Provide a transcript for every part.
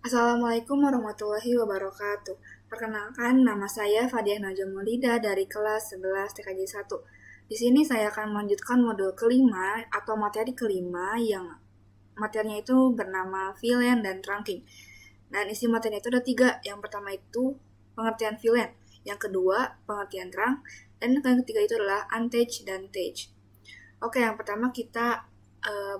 Assalamualaikum warahmatullahi wabarakatuh. Perkenalkan, nama saya Fadiah Najwa Maulida dari kelas 11 TKJ 1. Di sini saya akan melanjutkan modul kelima atau materi kelima yang materinya itu bernama villain dan trunking. Dan isi materinya itu ada 3. Yang pertama itu pengertian villain, yang kedua pengertian trunk, dan yang ketiga itu adalah untouched dan touched. Oke, yang pertama kita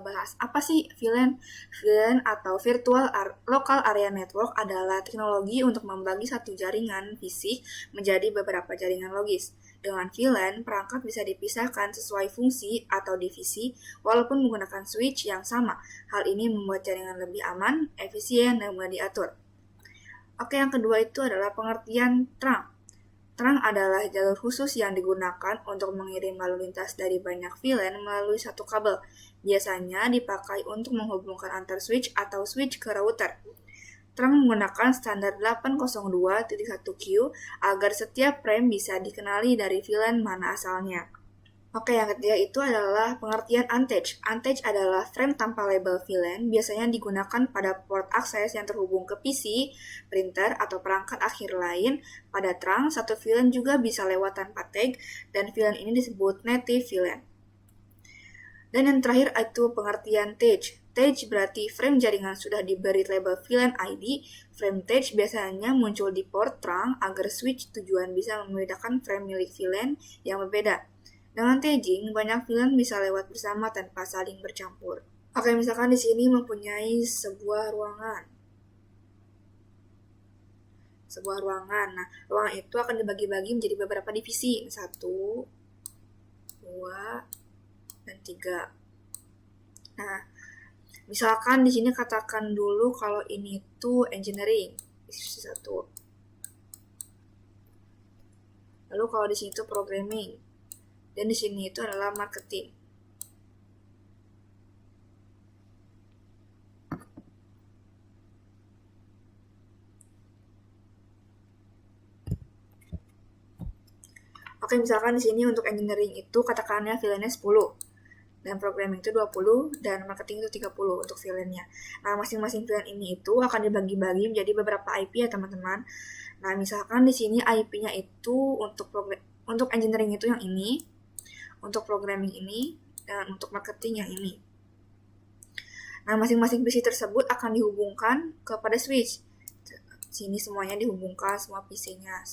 bahas apa sih VLAN? VLAN atau Virtual Local Area Network adalah teknologi untuk membagi satu jaringan fisik menjadi beberapa jaringan logis. Dengan VLAN, perangkat bisa dipisahkan sesuai fungsi atau divisi walaupun menggunakan switch yang sama. Hal ini membuat jaringan lebih aman, efisien, dan mudah diatur. Oke, yang kedua itu adalah pengertian trunk. Trunk adalah jalur khusus yang digunakan untuk mengirim lalu lintas dari banyak VLAN melalui satu kabel. Biasanya dipakai untuk menghubungkan antar switch atau switch ke router. Trunk menggunakan standar 802.1q agar setiap frame bisa dikenali dari VLAN mana asalnya. Oke, yang ketiga itu adalah pengertian untouched. Untouched adalah frame tanpa label VLAN, biasanya digunakan pada port akses yang terhubung ke PC, printer, atau perangkat akhir lain. Pada trunk, satu VLAN juga bisa lewat tanpa tag, dan VLAN ini disebut native VLAN. Dan yang terakhir itu pengertian touched. Touched berarti frame jaringan sudah diberi label VLAN ID. Frame touched biasanya muncul di port trunk agar switch tujuan bisa membedakan frame milik VLAN yang berbeda. Dengan tagging, banyak VLAN bisa lewat bersama tanpa saling bercampur. Oke, misalkan di sini mempunyai sebuah ruangan. Nah, ruangan itu akan dibagi-bagi menjadi beberapa divisi. 1, 2, dan 3. Nah, misalkan di sini katakan dulu kalau ini itu engineering, divisi 1. Lalu kalau di sini itu programming. Dan di sini itu adalah marketing. Oke, misalkan di sini untuk engineering itu katakannya VLAN-nya 10. Dan programming itu 20 dan marketing itu 30 untuk VLAN-nya. Nah, masing-masing VLAN ini itu akan dibagi-bagi menjadi beberapa IP ya, teman-teman. Nah, misalkan di sini IP-nya itu untuk engineering itu yang ini, untuk programming ini, dan untuk marketing yang ini. Nah, masing-masing PC tersebut akan dihubungkan kepada switch. Sini semuanya dihubungkan, semua PC-nya.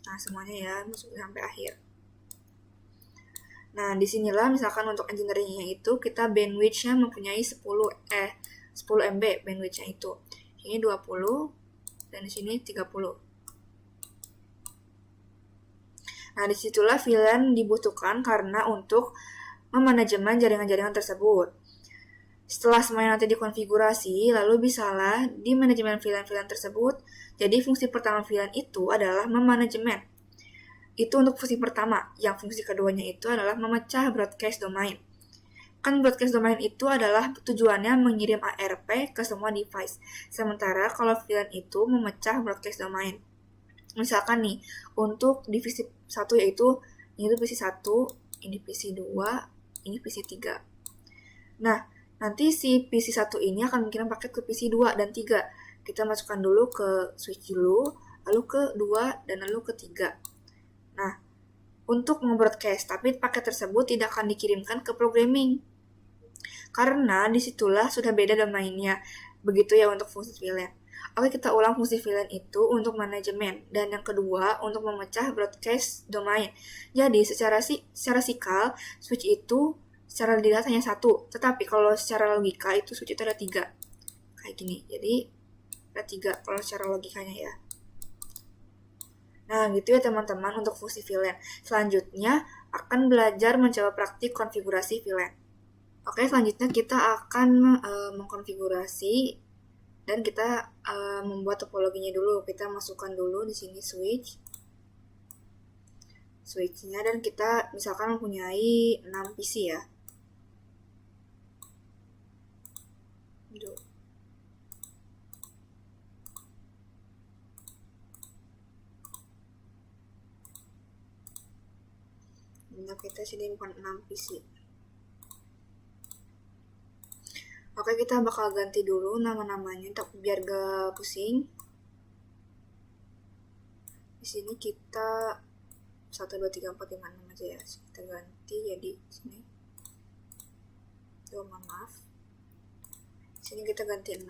Nah, semuanya ya, sampai akhir. Nah, disinilah misalkan untuk engineering-nya itu, kita bandwidth-nya mempunyai 10 MB bandwidth-nya itu. Ini 20, dan di sini 30. Nah, disitulah VLAN dibutuhkan karena untuk memanajemen jaringan-jaringan tersebut. Setelah semuanya nanti dikonfigurasi, lalu bisalah di manajemen VLAN-VLAN tersebut. Jadi fungsi pertama VLAN itu adalah memanajemen. Itu untuk fungsi pertama. Yang fungsi keduanya itu adalah memecah broadcast domain. Kan broadcast domain itu adalah tujuannya mengirim ARP ke semua device. Sementara kalau VLAN itu memecah broadcast domain. Misalkan nih, untuk divisi 1 yaitu ini tuh PC 1, ini PC 2, ini PC 3. Nah, nanti si PC 1 ini akan mengirim paket ke PC 2 dan 3. Kita masukkan dulu ke switch dulu, lalu ke 2, dan lalu ke 3. Nah, untuk nge-broadcast, tapi paket tersebut tidak akan dikirimkan ke programming. Karena disitulah sudah beda domainnya. Begitu ya untuk fungsi VLAN. Oke, kita ulang fungsi VLAN itu untuk manajemen. Dan yang kedua, untuk memecah broadcast domain. Jadi, secara sikal, switch itu secara dilihat hanya 1. Tetapi kalau secara logika itu switch itu ada 3. Kayak gini. Jadi, ada 3 kalau secara logikanya ya. Nah, gitu ya teman-teman untuk fungsi VLAN. Selanjutnya, akan belajar mencoba praktik konfigurasi VLAN. Oke, selanjutnya kita akan mengkonfigurasi dan kita membuat topologinya dulu. Kita masukkan dulu di sini switch-nya dan kita misalkan mempunyai 6 PC ya. Nah, kita sini bukan 6 PC. Oke, kita bakal ganti dulu nama-namanya biar gak pusing. Di sini kita 1 2 3 4 5 6 aja ya. Kita ganti jadi sini. Oh, maaf. Sini kita ganti 6 5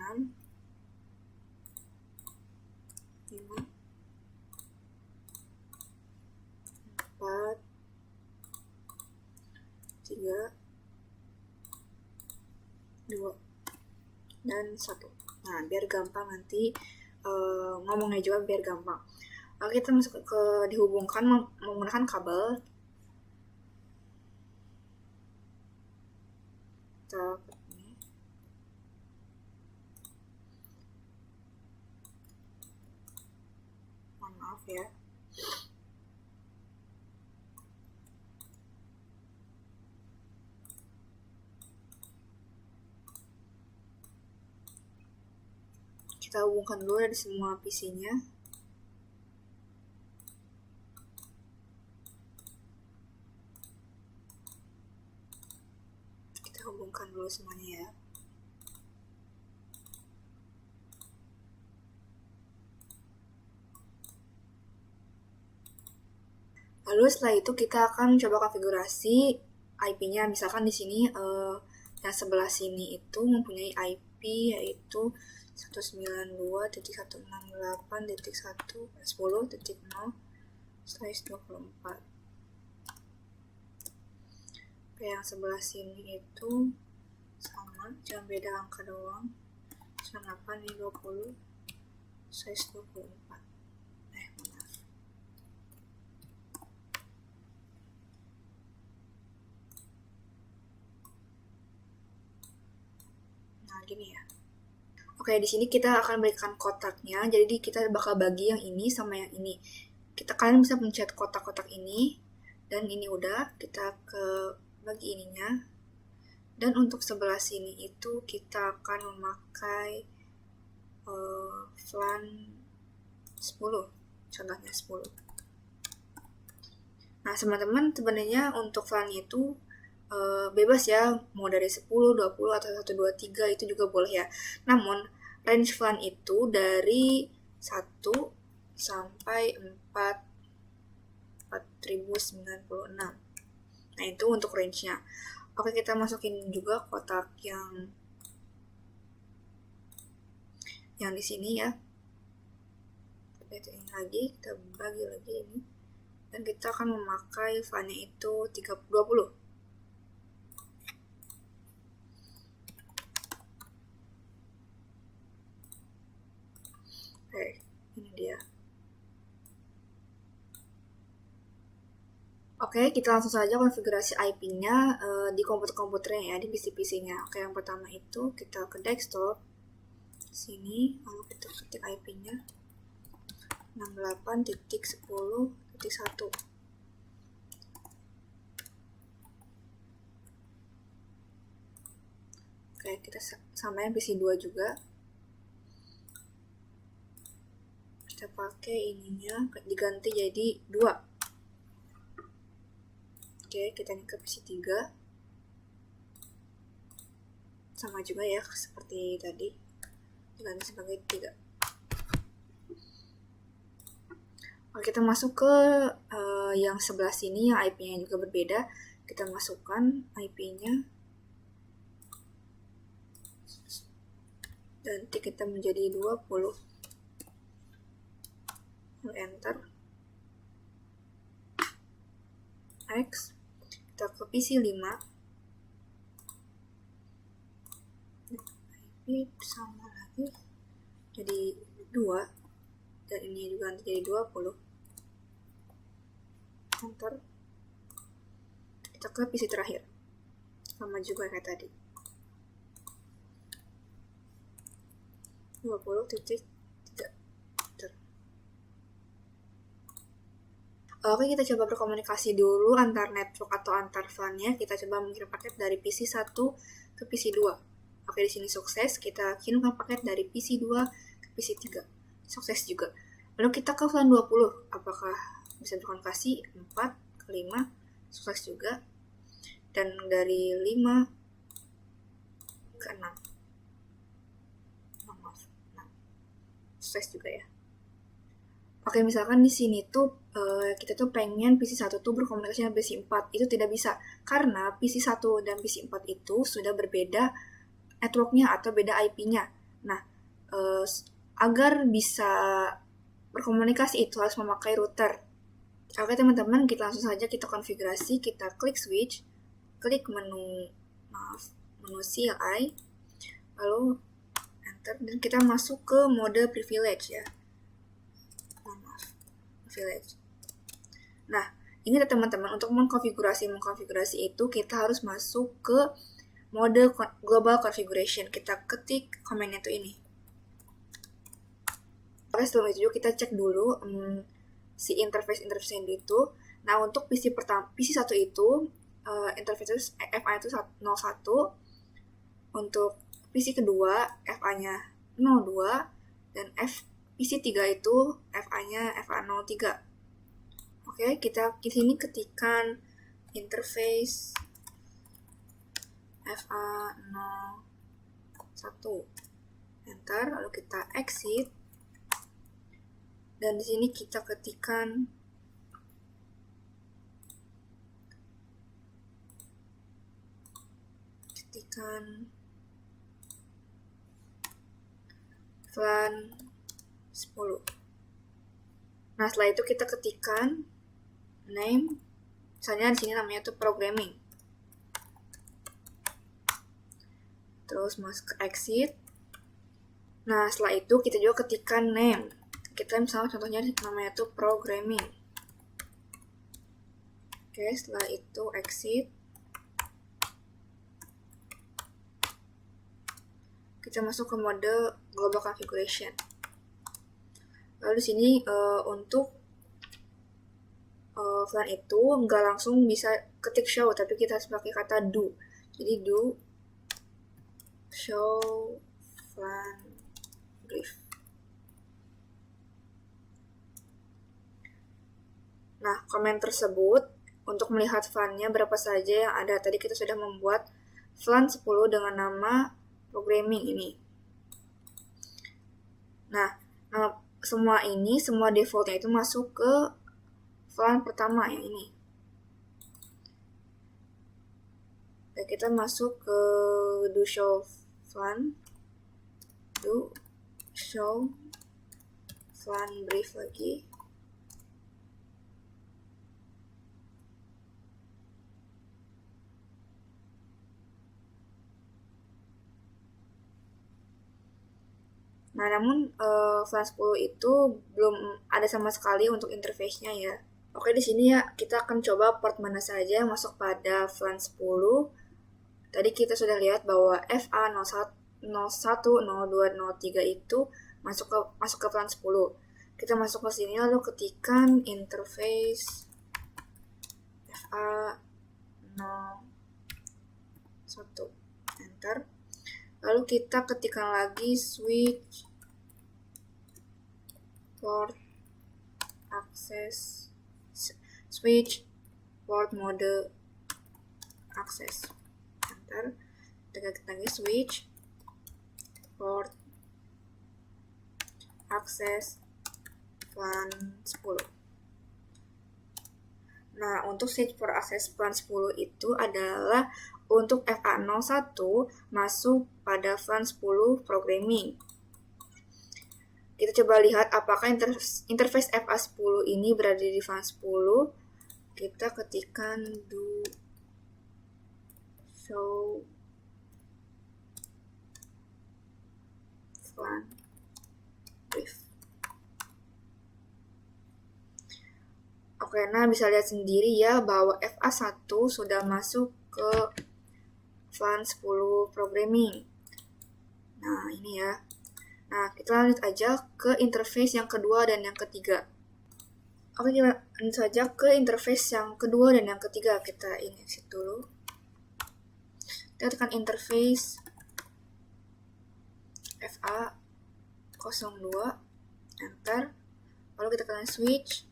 4 3 2 dan 1. Nah, biar gampang nanti ngomongnya juga biar gampang. Lalu kita masuk ke dihubungkan menggunakan kabel. Kita maaf ya. Kita hubungkan dulu dari semua PC-nya. Kita hubungkan dulu semuanya ya. Lalu setelah itu kita akan coba konfigurasi IP-nya. Misalkan di sini yang sebelah sini itu mempunyai IP yaitu 192.168.1.10.24. Oke, yang sebelah sini itu sama, cuma beda angka doang. 98 ini 20, size 24. Maaf. Nah, gini ya. Oke, di sini kita akan berikan kotaknya. Jadi kita bakal bagi yang ini sama yang ini. Kalian bisa pencet kotak-kotak ini, dan ini udah. Kita ke bagi ininya. Dan untuk sebelah sini itu kita akan memakai flan 10, contohnya 10. Nah, teman-teman sebenarnya untuk flannya itu bebas ya, mau dari 10, 20, atau 1, 2, 3 itu juga boleh ya. Namun, range flan itu dari 1 sampai 4096. Nah, itu untuk range-nya. Oke, kita masukin juga kotak yang di sini ya. Kita ini lagi, kita bagi lagi ini. Dan kita akan memakai flannya itu 20. Oke, ini dia. Oke, kita langsung saja konfigurasi IP-nya di komputer-komputernya ya, di PC-PC-nya. Oke, yang pertama itu kita ke desktop. Sini, lalu kita ketik IP-nya 68.10.1. Oke, kita samain PC2 juga. Kita pakai ininya, diganti jadi 2. Oke, kita ini ke PC3. Sama juga ya, seperti tadi. Diganti sebagai 3. Oke, kita masuk ke yang sebelah sini, yang IP-nya juga berbeda. Kita masukkan IP-nya. Ganti kita menjadi 20. Enter. X. Kita ke PC5. IP sama lagi. Jadi 2. Dan ini juga nanti jadi 20. Enter. Kita ke PC terakhir. Sama juga kayak tadi. 20.3. Oke, kita coba berkomunikasi dulu antar network atau antar flannya. Kita coba mengirim paket dari PC1 ke PC2. Oke, di sini sukses. Kita kirimkan paket dari PC2 ke PC3. Sukses juga. Lalu kita ke flan 20. Apakah bisa berkomunikasi? 4 ke 5. Sukses juga. Dan dari 5 ke 6. akses juga ya. Oke, misalkan di sini tuh kita tuh pengen PC1 tuh berkomunikasi dengan PC4. Itu tidak bisa karena PC1 dan PC4 itu sudah berbeda networknya atau beda IP-nya. Nah, agar bisa berkomunikasi itu harus memakai router. Oke teman-teman, kita langsung saja kita konfigurasi, kita klik switch, klik menu CLI, lalu enter, dan kita masuk ke mode privilege ya. Privilege. Nah, ini teman-teman, untuk mengkonfigurasi itu kita harus masuk ke mode global configuration. Kita ketik command-nya itu ini. Oke, setelah itu juga kita cek dulu si interface-nya itu. Nah, untuk PC pertama, PC1 itu interface FA itu 01. Untuk PC kedua FA-nya 02 dan PC3 itu FA-nya FA03. Oke, kita di sini ketikkan interface FA01, enter, lalu kita exit, dan di sini kita ketikkan VLAN 10. Nah, setelah itu kita ketikkan name, misalnya di sini namanya tuh programming. Terus masuk ke exit. Nah, setelah itu kita juga ketikkan name. Kita misalnya contohnya namanya tuh programming. Oke, setelah itu exit. Kita masuk ke mode global configuration. Lalu di sini untuk VLAN itu nggak langsung bisa ketik show, tapi kita harus pakai kata do. Jadi do show VLAN brief. Nah, komen tersebut untuk melihat VLAN-nya berapa saja yang ada. Tadi kita sudah membuat VLAN 10 dengan nama programming ini. Nah, semua defaultnya itu masuk ke VLAN pertama yang ini. Dan kita masuk ke do show VLAN, do show VLAN brief lagi. Nah, namun VLAN 10 itu belum ada sama sekali untuk interface-nya ya. Oke, di sini ya kita akan coba port mana saja yang masuk pada VLAN 10. Tadi kita sudah lihat bahwa FA01, 02, 03 itu masuk ke VLAN 10. Kita masuk ke sini lalu ketikkan interface FA01, enter. Lalu kita ketikkan lagi switch port access, switch port mode access, enter. Kita ketikkan lagi switch port access VLAN 10. Nah, untuk switch port access VLAN 10 itu adalah untuk FA01 masuk pada VLAN 10 programming. Kita coba lihat apakah interface FA10 ini berada di VLAN 10. Kita ketikkan do show VLAN brief. Oke, nah bisa lihat sendiri ya bahwa FA1 sudah masuk ke VLAN 10 programming. Nah, ini ya. Nah, kita lanjut aja ke interface yang kedua dan yang ketiga. Oke, kita lanjut saja ke interface yang kedua dan yang ketiga. Kita exit dulu. Kita tekan interface FA02, enter. Lalu kita tekan switch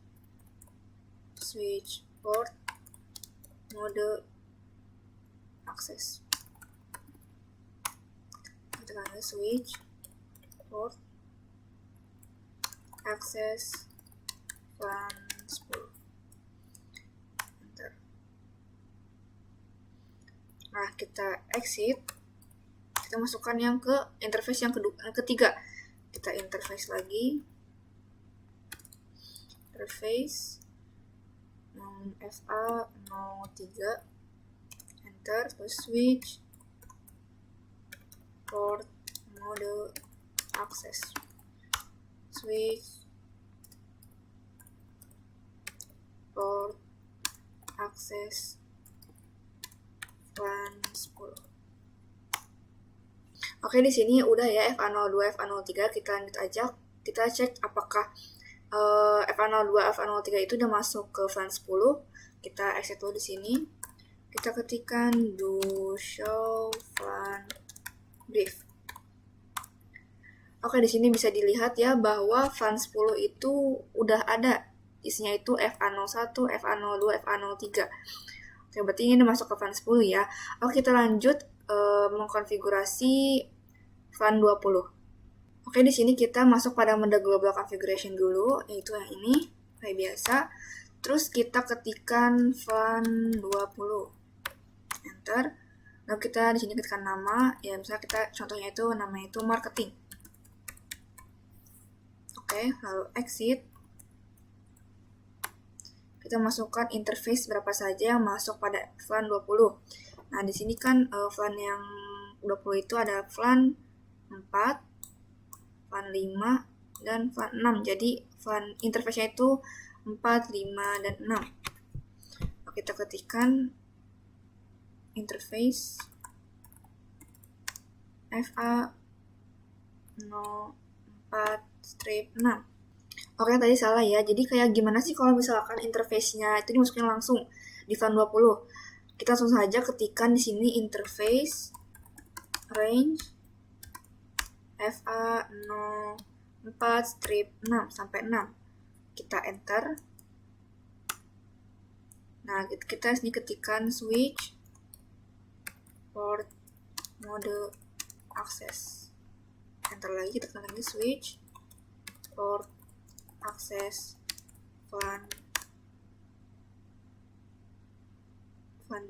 port mode access. Kita tekan switch port access flan 10. Enter. Nah, kita exit. Kita masukkan yang ke interface yang ketiga. Kita interface lagi. Interface FA03. Enter, terus switch port mode access. Switch port access flan 10. Oke, di sini udah ya FA02, FA03. Kita lanjut aja. Kita cek apakah FA02, FA03 itu udah masuk ke flan 10. Kita exit dulu di sini. Kita ketikkan do show flan brief. Oke, di sini bisa dilihat ya bahwa flan 10 itu udah ada. Isinya itu FA01, FA02, FA03. Oke, berarti ini udah masuk ke flan 10 ya. Oke, kita lanjut mengkonfigurasi flan 20. Oke, di sini kita masuk pada mode global configuration dulu, yaitu yang ini, kayak biasa. Terus kita ketikkan flan 20. Enter. Lalu kita di sini ketikkan nama, ya misalnya kita contohnya itu namanya itu marketing. Oke, lalu exit. Kita masukkan interface berapa saja yang masuk pada flan 20. Nah, di sini kan flan yang 20 itu ada flan 4, flan 5, dan flan 6. Jadi, flan interface-nya itu 4, 5, dan 6. Oke, kita ketikkan interface FA04-6. Oke, tadi salah ya. Jadi kayak gimana sih kalau misalkan interface-nya itu dimasukin langsung di flan 20? Kita langsung saja ketikkan di sini interface range FA04-6 sampai 6. Kita enter. Nah, kita sini ketikkan switch port mode access. Enter lagi, kita tekan lagi switch port access flan 20.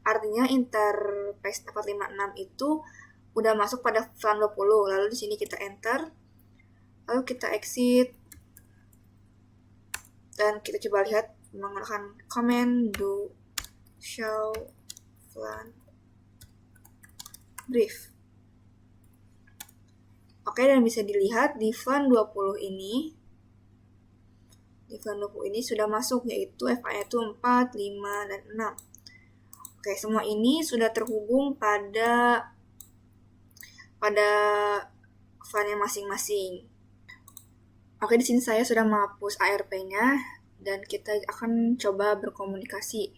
Artinya interface 456 itu udah masuk pada flan 20. Lalu di sini kita enter. Lalu kita exit. Dan kita coba lihat menggunakan command do show flan brief. Oke, dan bisa dilihat di flan 20 ini sudah masuk, yaitu FA itu 4, 5, dan 6. Oke, semua ini sudah terhubung pada file masing-masing. Oke, di sini saya sudah menghapus ARP-nya dan kita akan coba berkomunikasi.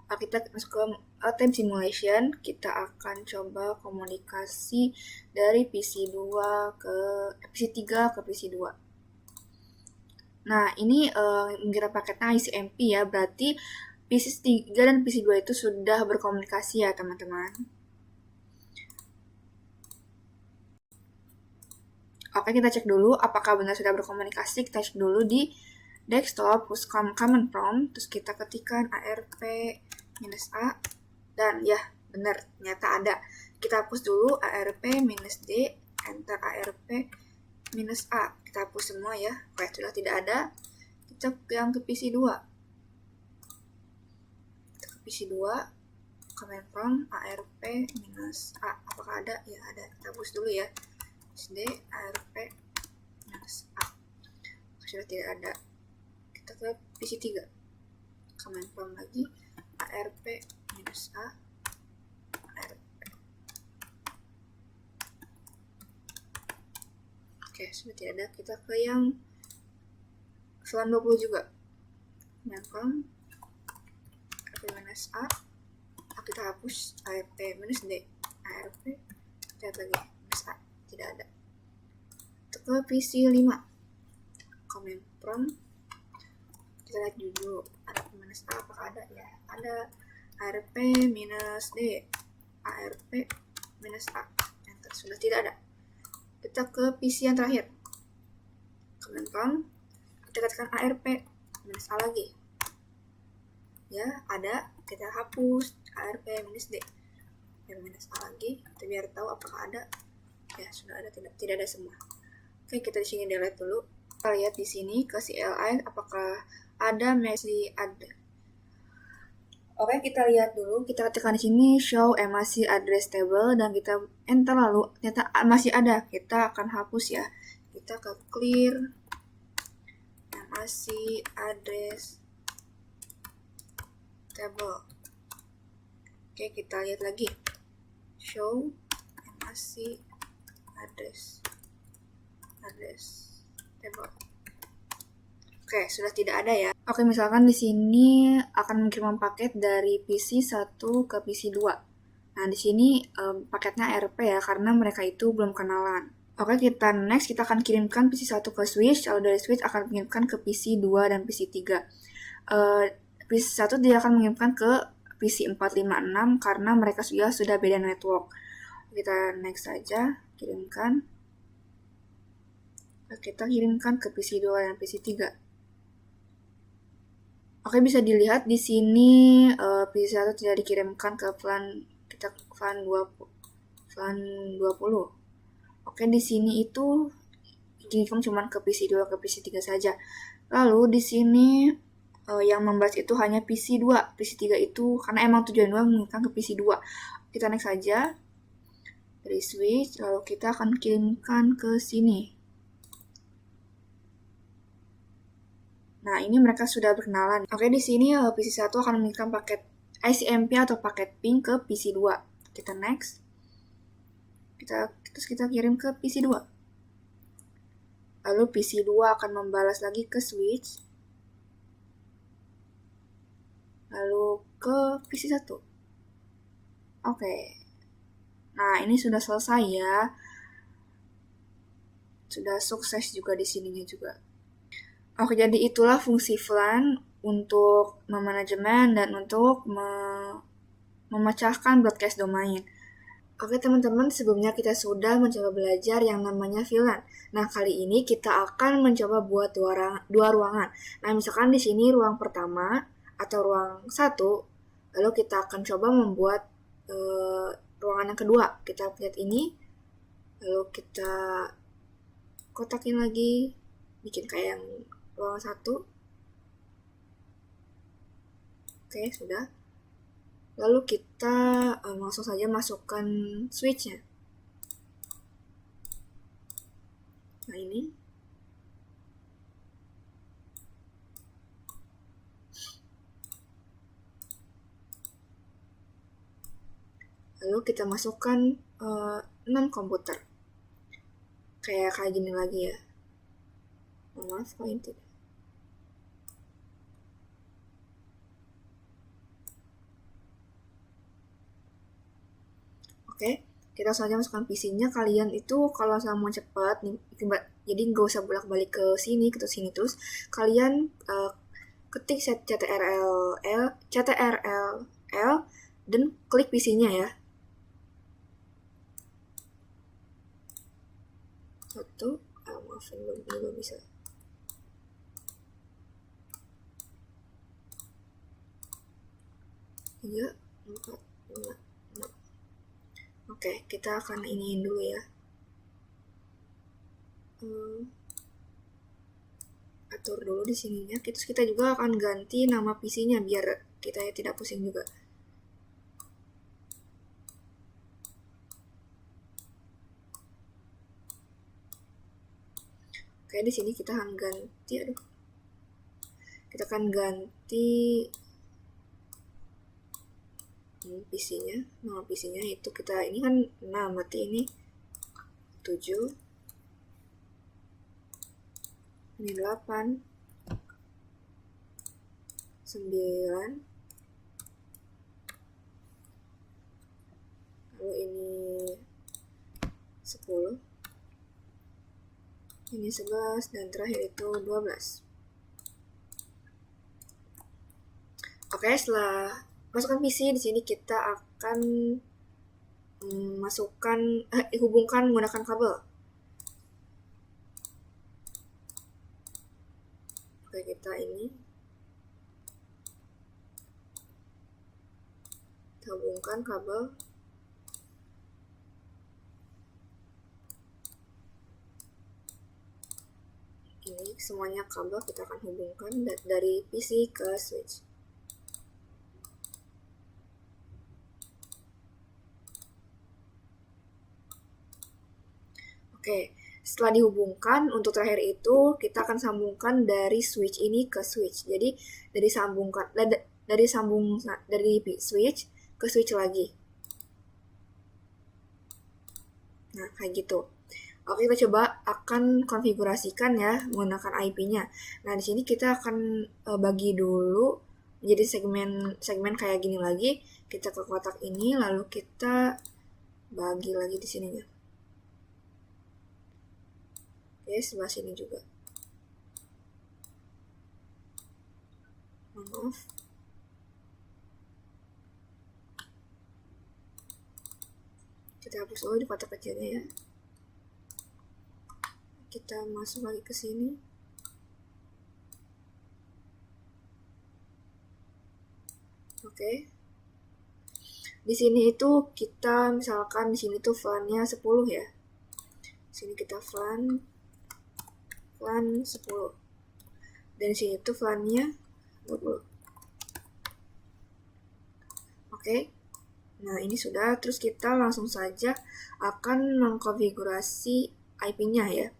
Kita masuk ke tab simulation, kita akan coba komunikasi dari PC 2 ke PC 3 ke PC 2. Nah, ini mengira paketnya ICMP ya, berarti PC 3 dan PC 2 itu sudah berkomunikasi ya, teman-teman. Oke, kita cek dulu apakah benar sudah berkomunikasi. Kita cek dulu di desktop, terus command prompt, terus kita ketikkan ARP-A, dan ya, benar, ternyata ada. Kita hapus dulu ARP-D, enter ARP-A. Kita hapus semua ya. Oke, sudah tidak ada. Kita yang ke PC 2. Kita ke PC 2, command prompt ARP-A. Apakah ada? Ya, ada. Kita hapus dulu ya. D ARP-A. Sudah tidak ada. Kita ke PC 3. Command prompt lagi ARP-A. ARP. Oke, sudah tidak ada. Kita ke yang flan 20 juga. Command prompt ARP-A. Kita hapus ARP-D. ARP. Lihat lagi. A. Tidak ada. Kita ke PC 5. Command prompt. Kita lihat dulu ARP-A apakah ada ya. Ada ARP-D. ARP-A. Enter. Sudah tidak ada. Kita ke PC yang terakhir. command prompt, kita ketikkan ARP minus A lagi. Ya, ada, kita hapus ARP minus D. Minus A lagi, kita biar tahu apakah ada. Ya, sudah ada, tidak ada semua. Oke, kita di sini delete dulu. Kita lihat di sini ke CLI apakah ada, masih ada. Oke, kita lihat dulu. Kita ketikkan di sini show MAC address table dan kita enter, lalu ternyata masih ada. Kita akan hapus ya. Kita ke clear MAC address table. Oke, kita lihat lagi. Show MAC address table. Oke, sudah tidak ada ya. Oke, misalkan di sini akan mengirim paket dari PC 1 ke PC 2. Nah, di sini paketnya RP ya, karena mereka itu belum kenalan. Oke, kita next, kita akan kirimkan PC 1 ke switch, lalu dari switch akan mengirimkan ke PC 2 dan PC 3. PC 1 dia akan mengirimkan ke PC 456 karena mereka sudah beda network. Kita next saja, kirimkan. Kita kirimkan ke PC 2 dan PC 3. Oke, bisa dilihat di sini PC 1 tidak dikirimkan ke plan 20. Oke, di sini itu dikirim cuma ke PC 2 ke PC 3 saja. Lalu di sini yang membalas itu hanya PC 2. PC 3 itu karena emang tujuan 2 mengirimkan ke PC 2. Kita next saja. Dari switch, lalu kita akan kirimkan ke sini. Nah, ini mereka sudah berkenalan. Oke, di sini PC 1 akan mengirimkan paket ICMP atau paket ping ke PC 2. Kita next. Terus kita kirim ke PC 2. Lalu PC 2 akan membalas lagi ke switch. Lalu ke PC 1. Oke. Nah, ini sudah selesai ya. Sudah sukses juga di sininya juga. Oke, jadi itulah fungsi VLAN untuk memanajemen dan untuk memecahkan broadcast domain. Oke teman-teman, sebelumnya kita sudah mencoba belajar yang namanya VLAN. Nah, kali ini kita akan mencoba buat dua ruangan. Nah, misalkan di sini ruang pertama atau ruang 1, lalu kita akan coba membuat ruangan yang kedua. Kita lihat ini, lalu kita kotakin lagi, bikin kayak yang ruangan 1. Oke, sudah. Lalu kita langsung saja masukkan switch-nya. Nah, ini. Lalu kita masukkan 6 komputer. Kayak gini lagi ya. Maaf, kok ini tidak. Oke, kita saja masukkan PC-nya. Kalian itu kalau mau cepat, jadi nggak usah bolak-balik ke sini terus. Kalian ketik ctrl dan klik PC-nya ya. 1, maaf ini belum bisa. Ya, 4, 5. Oke, kita akan iniin dulu ya. Atur dulu di sininya. Terus kita juga akan ganti nama PC-nya biar kita tidak pusing juga. Oke, di sini kita akan ganti, kita akan ganti PC-nya, nama PC-nya itu kita, ini kan berarti ini 7, ini 8, 9, lalu ini 10, ini 11, dan terakhir itu 12. Oke, setelah masukkan PC, di sini kita akan hubungkan menggunakan kabel. Oke, kita hubungkan kabel. Ini semuanya kabel kita akan hubungkan dari PC ke switch. Oke, setelah dihubungkan, untuk terakhir itu kita akan sambungkan dari switch ini ke switch. Jadi dari switch ke switch lagi. Nah, kayak gitu. Oke, kita coba akan konfigurasikan ya menggunakan IP-nya. Nah, di sini kita akan bagi dulu menjadi segmen kayak gini lagi. Kita ke kotak ini, lalu kita bagi lagi di sininya. Oke, sebelah sini juga. Maaf. Kita hapus dulu di kotak kecilnya ya. Kita masuk lagi ke sini. Oke. Di sini itu kita misalkan di sini tuh VLAN-nya 10 ya. Sini kita VLAN 10. Dan sini tuh VLAN-nya 20. Oke. Nah, ini sudah. Terus kita langsung saja akan mengkonfigurasi IP-nya ya.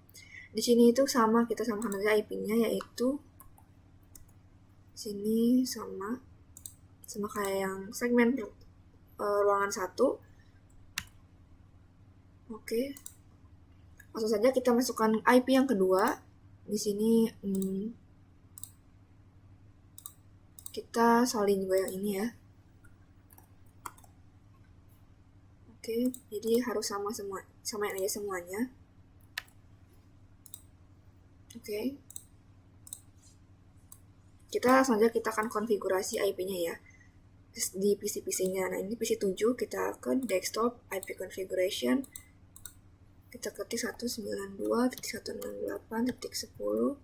Di sini itu sama, kita samakan aja IP-nya, yaitu sini sama kayak yang segmen ruangan 1. Oke. Langsung saja kita masukkan IP yang kedua. Di sini kita salin juga yang ini ya. Oke, jadi harus samain aja semuanya. Oke. Kita langsung aja kita akan konfigurasi IP-nya ya di PC-PC-nya. Nah, ini PC 7, kita ke desktop IP configuration. Kita ketik 192.168.10.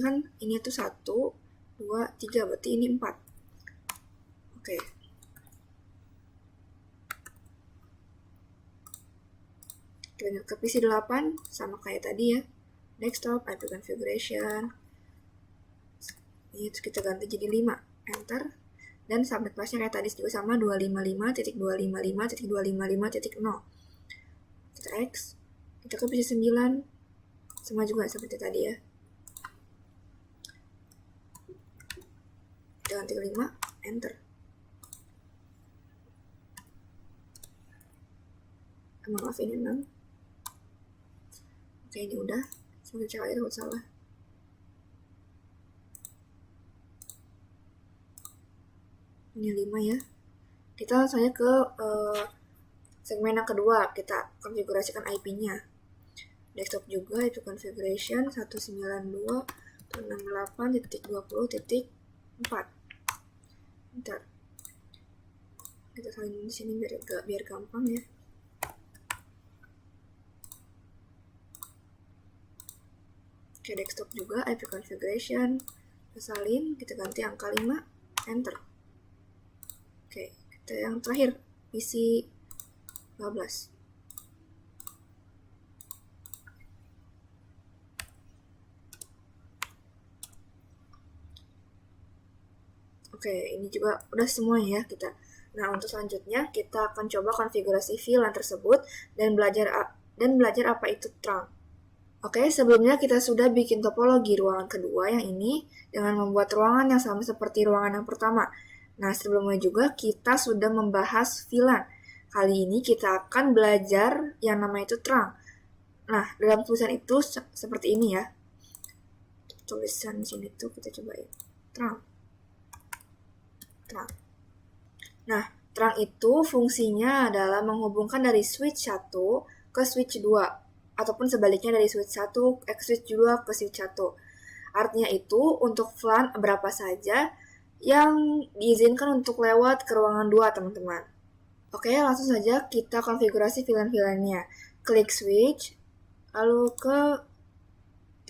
Kan ini tuh 1, 2, 3, berarti ini 4. Oke. Kita lanjut ke PC 8, sama kayak tadi ya. Desktop, IP configuration. Ini terus kita ganti jadi 5. Enter. Dan subnet pasnya kayak tadi juga sama, 255.255.255.0. Kita X. Kita ke PC 9. Sama juga seperti tadi ya. Kita ganti ke 5. Enter. Maaf, ini 6. Oke, ini udah. Semoga cek aja takut salah. Ini 5 ya. Kita langsung aja ke segmen yang kedua. Kita konfigurasikan IP-nya. Desktop juga, IP configuration 192.168.20.4. Bentar. Kita salin di sini biar gampang ya. Oke, desktop juga, IP configuration. Kita salin, kita ganti angka 5, enter. Oke, kita yang terakhir, PC 12. Oke, ini juga udah semua ya kita. Nah, untuk selanjutnya kita akan coba konfigurasi VLAN tersebut dan belajar apa itu trunk. Oke, sebelumnya kita sudah bikin topologi ruangan kedua yang ini dengan membuat ruangan yang sama seperti ruangan yang pertama. Nah, sebelumnya juga kita sudah membahas VLAN. Kali ini kita akan belajar yang namanya itu trunk. Nah, dalam tulisan itu seperti ini ya. Tulisan di sini tuh kita coba ya. Trunk. Nah, trunk itu fungsinya adalah menghubungkan dari switch 1 ke switch 2. Ataupun sebaliknya dari switch 1 ke switch 2 ke switch 1. Artinya itu untuk VLAN berapa saja yang diizinkan untuk lewat ke ruangan 2, teman-teman. Oke, langsung saja kita konfigurasi VLAN-VLAN-nya. Klik switch, lalu ke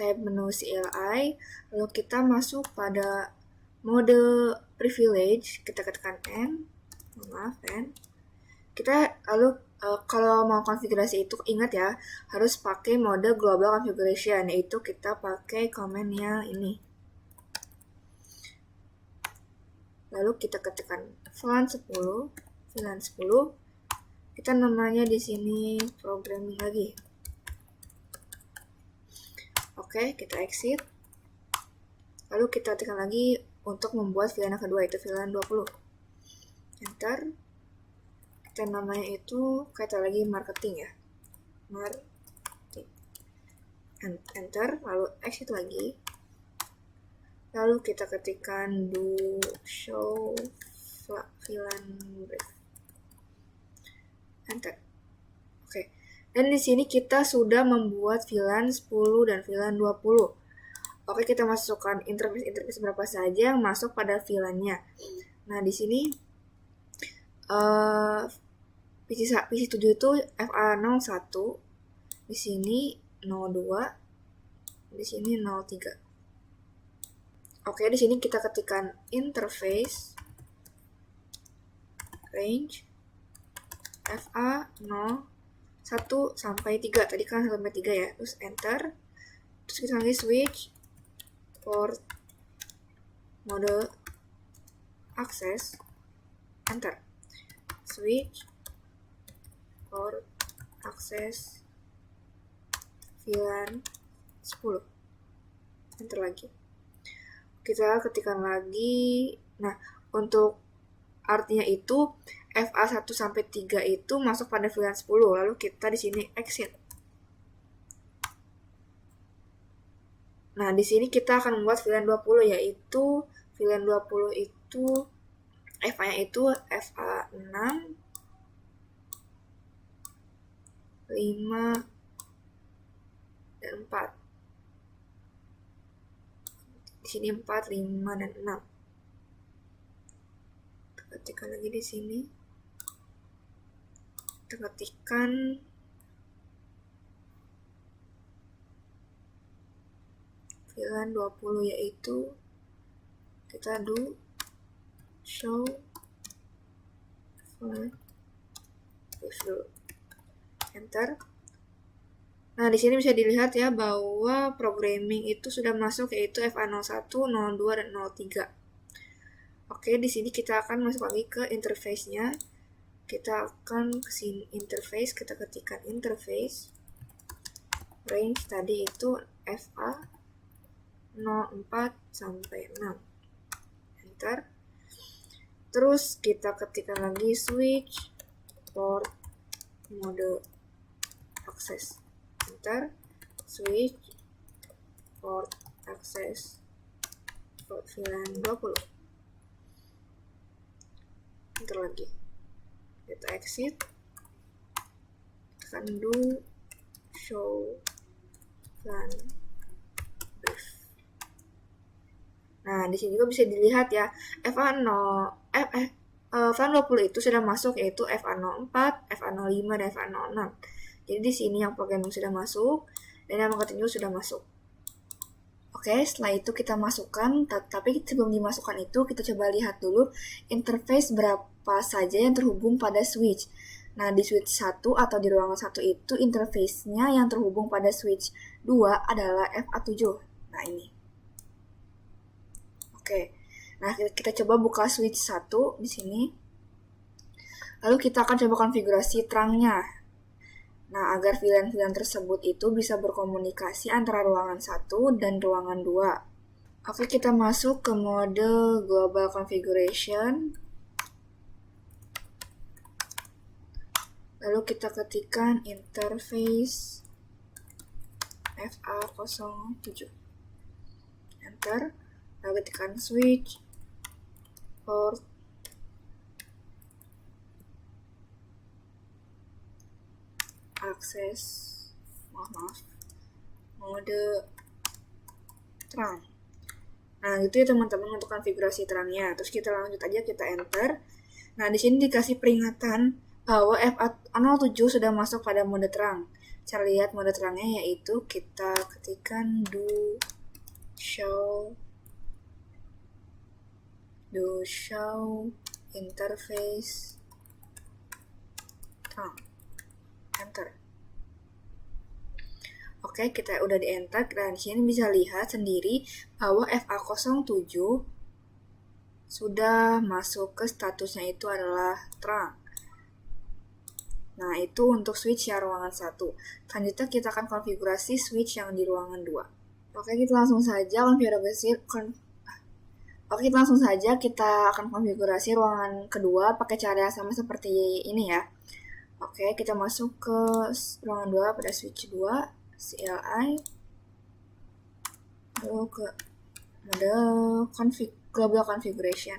tab menu CLI, lalu kita masuk pada mode privilege, kita ketekan N, kita lalu kalau mau konfigurasi itu ingat ya, harus pakai mode global configuration, yaitu kita pakai command-nya ini. Lalu kita ketikkan VLAN 10, kita namanya di sini programming lagi. Oke, kita exit. Lalu kita ketikkan lagi untuk membuat VLAN yang kedua, itu VLAN 20. Enter. Kita namanya itu kata lagi marketing ya. Marketing. Enter, lalu exit lagi. Lalu kita ketikkan do show VLAN brief. Enter. Oke. Dan di sini kita sudah membuat VLAN 10 dan VLAN 20. Oke, kita masukkan interface berapa saja yang masuk pada VLAN-nya. Nah, di sini PC7 itu FA01, di sini 02, di sini 03. Oke, di sini kita ketikkan interface range FA01 sampai 3. Tadi kan 1 sampai 3 ya. Terus enter. Terus kita lagi switch port mode access. Enter. Switch port access VLAN 10. Enter lagi. Kita ketikkan lagi. Nah, untuk artinya itu FA1 sampai 3 itu masuk pada VLAN 10. Lalu kita di sini exit. Nah, di sini kita akan membuat VLAN 20, yaitu VLAN 20 itu FA-nya itu FA6, 5, dan 4. Di sini 4, 5, dan 6. Ketikkan lagi di sini. Kita ketikkan VLAN 20, yaitu kita do show VLAN review. Enter. Nah, di sini bisa dilihat ya bahwa programming itu sudah masuk, yaitu FA01, 02, dan 03. Oke, di sini kita akan masuk lagi ke interface-nya. Kita akan ke sini interface, kita ketikkan interface range tadi itu FA04 sampai 6. Enter. Terus kita ketikkan lagi switch port mode access. Enter. Switch port access port VLAN 20. Enter lagi. Kita exit. Tekan do show VLAN brief. Nah, di sini juga bisa dilihat ya, VLAN 20 itu sudah masuk, yaitu FA04, FA05, dan FA06. Jadi di sini yang programming sudah masuk dan yang marketing juga sudah masuk. Oke, setelah itu kita masukkan, tapi sebelum dimasukkan itu kita coba lihat dulu interface berapa saja yang terhubung pada switch. Nah, di switch 1 atau di ruangan 1 itu interface-nya yang terhubung pada switch 2 adalah FA7. Nah, ini. Oke. Nah, kita coba buka switch 1 di sini. Lalu kita akan coba konfigurasi terangnya. Nah, agar VLAN-VLAN tersebut itu bisa berkomunikasi antara ruangan 1 dan ruangan 2. Oke, kita masuk ke mode Global Configuration. Lalu kita ketikkan interface FA07. Enter. Lalu ketikkan switch port akses mode terang. Nah, gitu ya teman-teman untuk konfigurasi terangnya. Terus kita lanjut aja, kita enter. Nah, di sini dikasih peringatan bahwa FA07 sudah masuk pada mode terang. Cara lihat mode terangnya yaitu kita ketikkan do show interface terang. Enter. Oke, kita udah di enter dan di sini bisa lihat sendiri bahwa FA07 sudah masuk ke statusnya itu adalah terang. Nah, itu untuk switch yang ruangan 1. Selanjutnya kita akan konfigurasi switch yang di ruangan 2. Oke, kita langsung saja konfigurasi ruangan kedua pakai cara yang sama seperti ini ya. Oke, kita masuk ke ruangan 2 pada switch 2, CLI, lalu ke mode global configuration,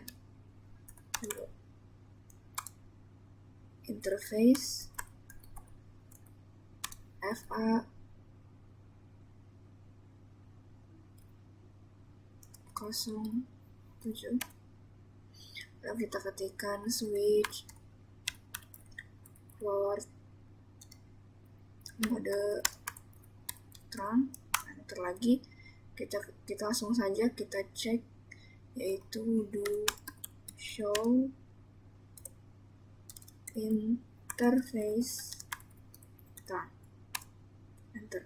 interface, FA 07, lalu kita ketikkan switch forward mode terang, enter lagi. Kita langsung saja kita cek yaitu do show interface terang, enter.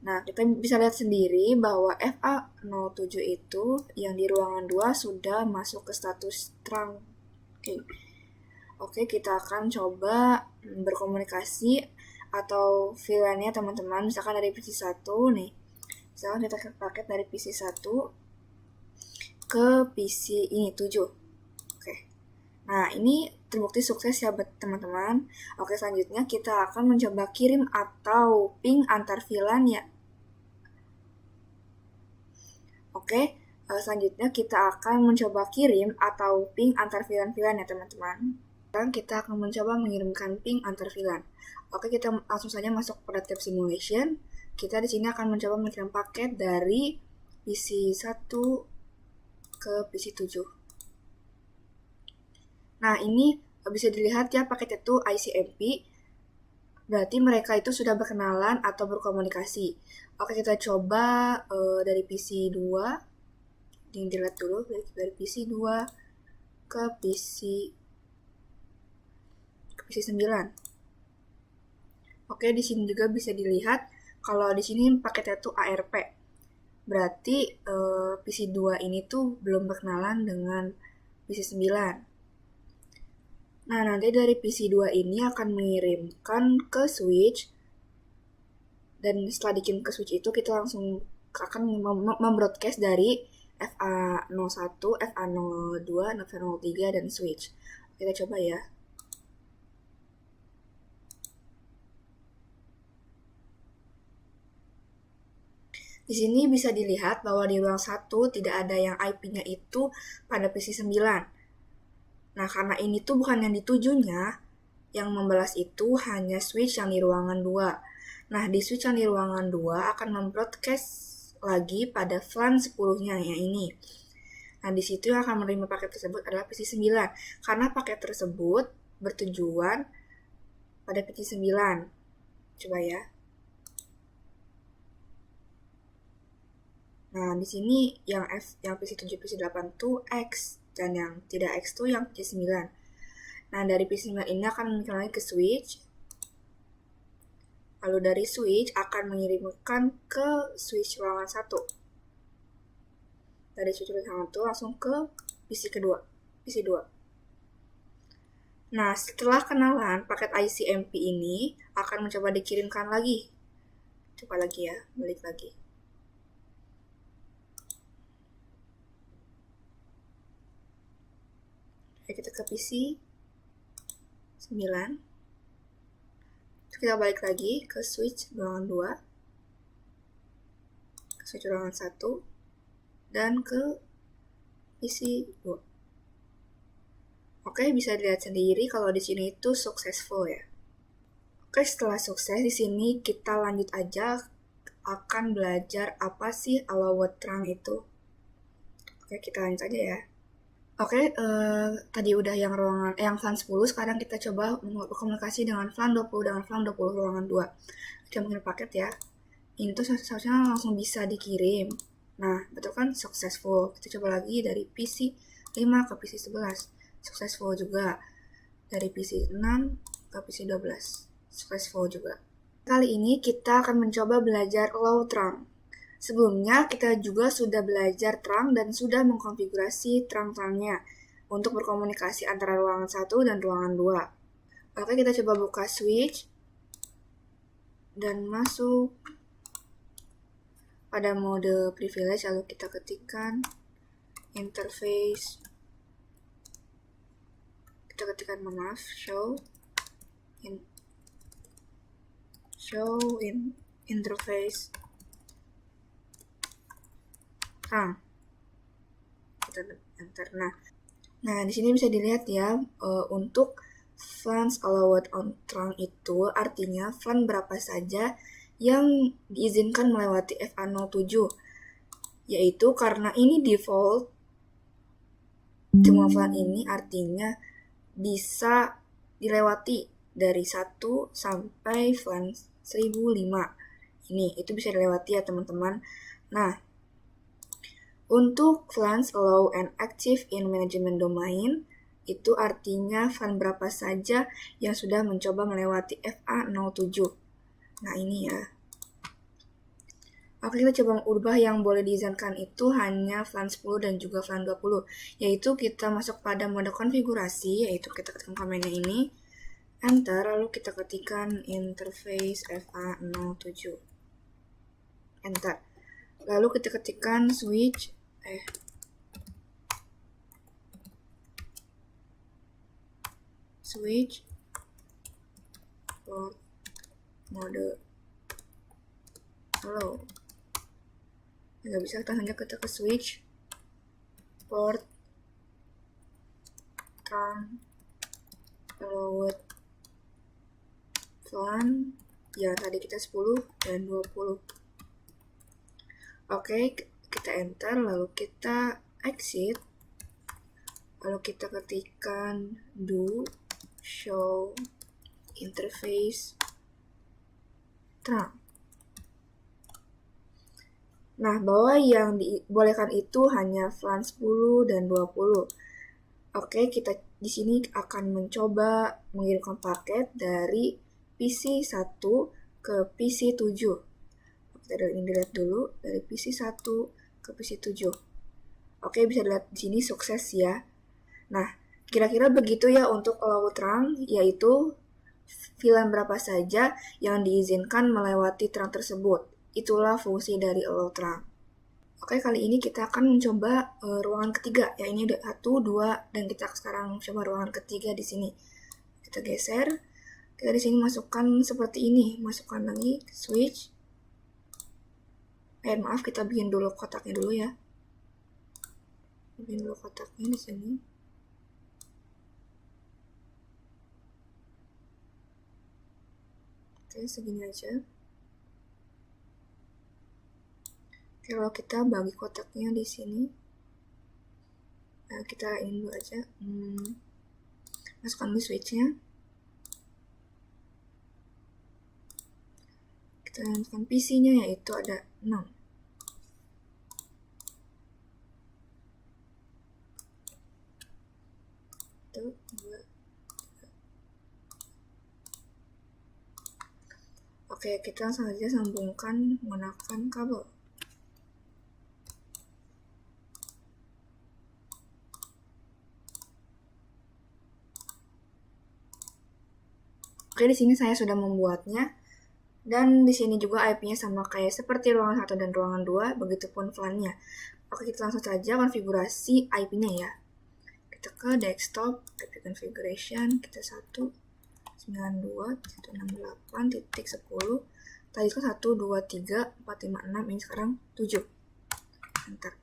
Nah, kita bisa lihat sendiri bahwa FA07 itu yang di ruangan 2 sudah masuk ke status terang. Oke, kita akan coba berkomunikasi atau VLAN-nya teman-teman, misalkan dari PC 1 nih. Misalkan kita paket dari PC 1 ke PC ini 7. Oke. Nah, ini terbukti sukses ya teman-teman. Oke, selanjutnya kita akan mencoba kirim atau ping antar VLAN ya. Oke, selanjutnya kita akan mencoba kirim atau ping antar VLAN ya teman-teman. Sekarang kita akan mencoba mengirimkan ping antar VLAN. Oke, kita langsung saja masuk pada tab simulation. Kita di sini akan mencoba mengirim paket dari PC 1 ke PC 7. Nah, ini bisa dilihat ya paket itu ICMP. Berarti mereka itu sudah berkenalan atau berkomunikasi. Oke, kita coba dari PC 2. Dilihat dulu dari PC 2 ke PC 9. Oke, di sini juga bisa dilihat kalau di sini paketnya tuh ARP. Berarti PC 2 ini tuh belum berkenalan dengan PC 9. Nah, nanti dari PC 2 ini akan mengirimkan ke switch. Dan setelah dikirim ke switch itu kita langsung akan membroadcast dari FA01, FA02, FA03 dan switch. Kita coba ya. Di sini bisa dilihat bahwa di ruang 1 tidak ada yang IP-nya itu pada PC 9. Nah, karena ini tuh bukan yang ditujunya, yang membalas itu hanya switch yang di ruangan 2. Nah, di switch yang di ruangan 2 akan membroadcast lagi pada VLAN 10-nya yang ini. Nah, di situ yang akan menerima paket tersebut adalah PC 9. Karena paket tersebut bertujuan pada PC 9. Coba ya. Nah, di sini yang PC 7, PC 8 tuh X, dan yang tidak X tuh yang PC 9. Nah, dari PC 9 ini akan mengirimkan ke switch. Lalu dari switch akan mengirimkan ke switch ruangan 1. Dari switch ruangan 1 langsung ke PC kedua, PC 2. Nah, setelah kenalan, paket ICMP ini akan mencoba dikirimkan lagi. Coba lagi ya, balik lagi. Kita ke PC 9. Kita balik lagi ke switch ruangan 2, ke switch ruangan 1, dan ke PC 2. Oke, bisa dilihat sendiri kalau di sini itu successful ya. Oke, setelah sukses di sini kita lanjut aja akan belajar apa sih allowed terang itu. Oke, kita lanjut aja ya. Oke, tadi udah yang ruangan yang VLAN 10, sekarang kita coba berkomunikasi dengan VLAN 20 dengan VLAN 20 ruangan 2. Kita mengirim paket ya. Ini tuh seharusnya langsung bisa dikirim. Nah, betul kan? Successful. Kita coba lagi dari PC 5 ke PC 11. Successful juga. Dari PC 6 ke PC 12. Successful juga. Kali ini kita akan mencoba belajar low trunk. Sebelumnya kita juga sudah belajar trunk dan sudah mengkonfigurasi trunk-trunknya untuk berkomunikasi antara ruangan 1 dan ruangan 2. Oke, kita coba buka switch dan masuk pada mode privilege, lalu kita ketikkan interface, kita ketikkan show in interface kita enter. Nah di sini bisa dilihat ya, untuk VLANs allowed on trunk itu artinya VLAN berapa saja yang diizinkan melewati FA07, yaitu karena ini default, semua VLAN ini artinya bisa dilewati dari 1 sampai VLAN 1005. Ini itu bisa dilewati ya teman-teman. Nah, untuk VLANs allow and active in management domain, itu artinya VLAN berapa saja yang sudah mencoba melewati FA07. Nah ini ya. Oke, kita coba ubah yang boleh diizinkan itu hanya VLAN 10 dan juga VLAN 20. Yaitu kita masuk pada mode konfigurasi, yaitu kita ketikkan komennya ini. Enter, lalu kita ketikkan interface FA07. Enter. Lalu kita ketikkan switch port mode allow. Nggak bisa, kita hanya ketik ke switch port trunk allowed VLAN ya tadi kita 10 dan 20. Oke, kita enter, lalu kita exit, lalu kita ketikkan do show interface trunk. Nah, bahwa yang dibolehkan itu hanya VLAN 10 dan 20. Oke, kita di sini akan mencoba mengirimkan paket dari PC 1 ke PC 7. Kita dilihat dulu dari PC 1 ke PC 7. Oke, bisa dilihat di sini sukses ya. Nah, kira-kira begitu ya untuk allow trunk, yaitu VLAN berapa saja yang diizinkan melewati trunk tersebut. Itulah fungsi dari allow trunk. Oke, kali ini kita akan mencoba ruangan ketiga. Ya, ini udah 1, 2, dan kita sekarang coba ruangan ketiga di sini. Kita geser. Kita di sini masukkan seperti ini. Masukkan lagi switch. Maaf, kita bikin dulu kotaknya dulu ya. Bikin dulu kotaknya di sini. Oke, segini aja. Kalau kita bagi kotaknya di sini, kita ini dulu aja, masukkan di switchnya, kita masukkan PC-nya yaitu ada 6. Itu 2, 3. Oke, kita langsung saja sambungkan menggunakan kabel. Oke, di sini saya sudah membuatnya. Dan di sini juga IP-nya sama kayak seperti ruangan 1 dan ruangan 2, begitupun VLAN-nya. Oke, kita langsung saja konfigurasi IP-nya ya. Kita ke desktop, IP configuration, kita 192.168.10. Tadi itu 123.456, ini sekarang 7. Enter.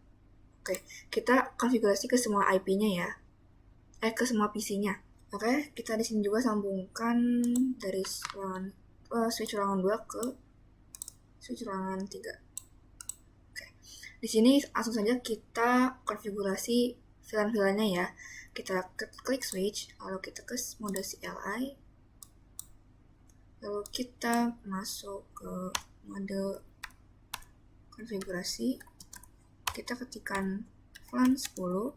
Oke, kita konfigurasi ke semua IP-nya ya. Ke semua PC-nya. Oke, kita di sini juga sambungkan dari switch ruangan 2 ke switch ruangan 3. Oke. Di sini langsung saja kita konfigurasi VLAN-nya ya. Kita klik switch, lalu kita ke mode CLI, lalu kita masuk ke mode konfigurasi, kita ketikkan VLAN 10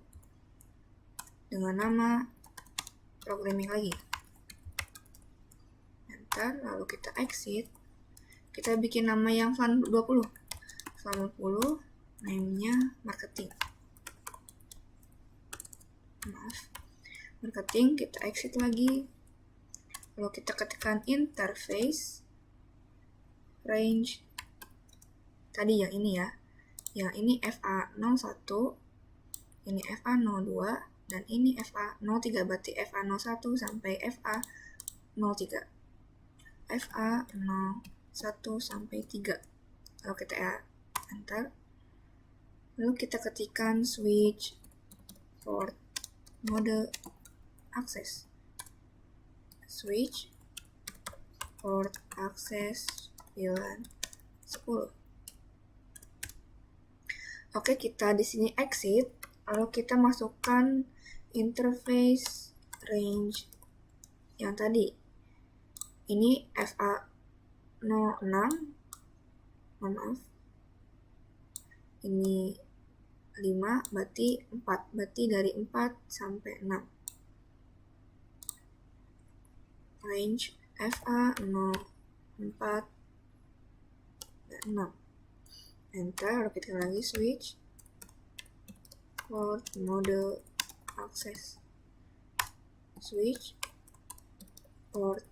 dengan nama programming lagi. Enter, lalu kita exit. Kita bikin nama yang VLAN 20. VLAN 20, name-nya marketing. Marketing, kita exit lagi. Lalu kita ketikkan interface range. Tadi yang ini ya. Yang ini FA01, ini FA02, dan ini FA03, berarti FA01 sampai FA03. FA01 sampai 3. Lalu kita enter. Lalu kita ketikkan switch port mode access. Switch port access VLAN 10. Oke, kita di sini exit, lalu kita masukkan interface range yang tadi. Ini FA06, maaf. Ini 5, berarti 4, berarti dari 4 sampai 6. Range FA04 dan 6. Enter, lalu kita lagi switch port mode access. Switch port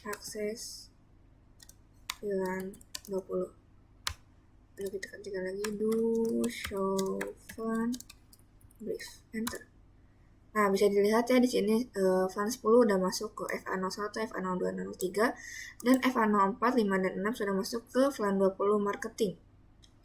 access VLAN 20. Lalu kita ketikkan lagi do show VLAN brief. Enter. Nah, bisa dilihat ya di sini VLAN 10 udah masuk ke FA01, FA02, FA03, dan FA04, 5, dan 6 sudah masuk ke VLAN 20 marketing.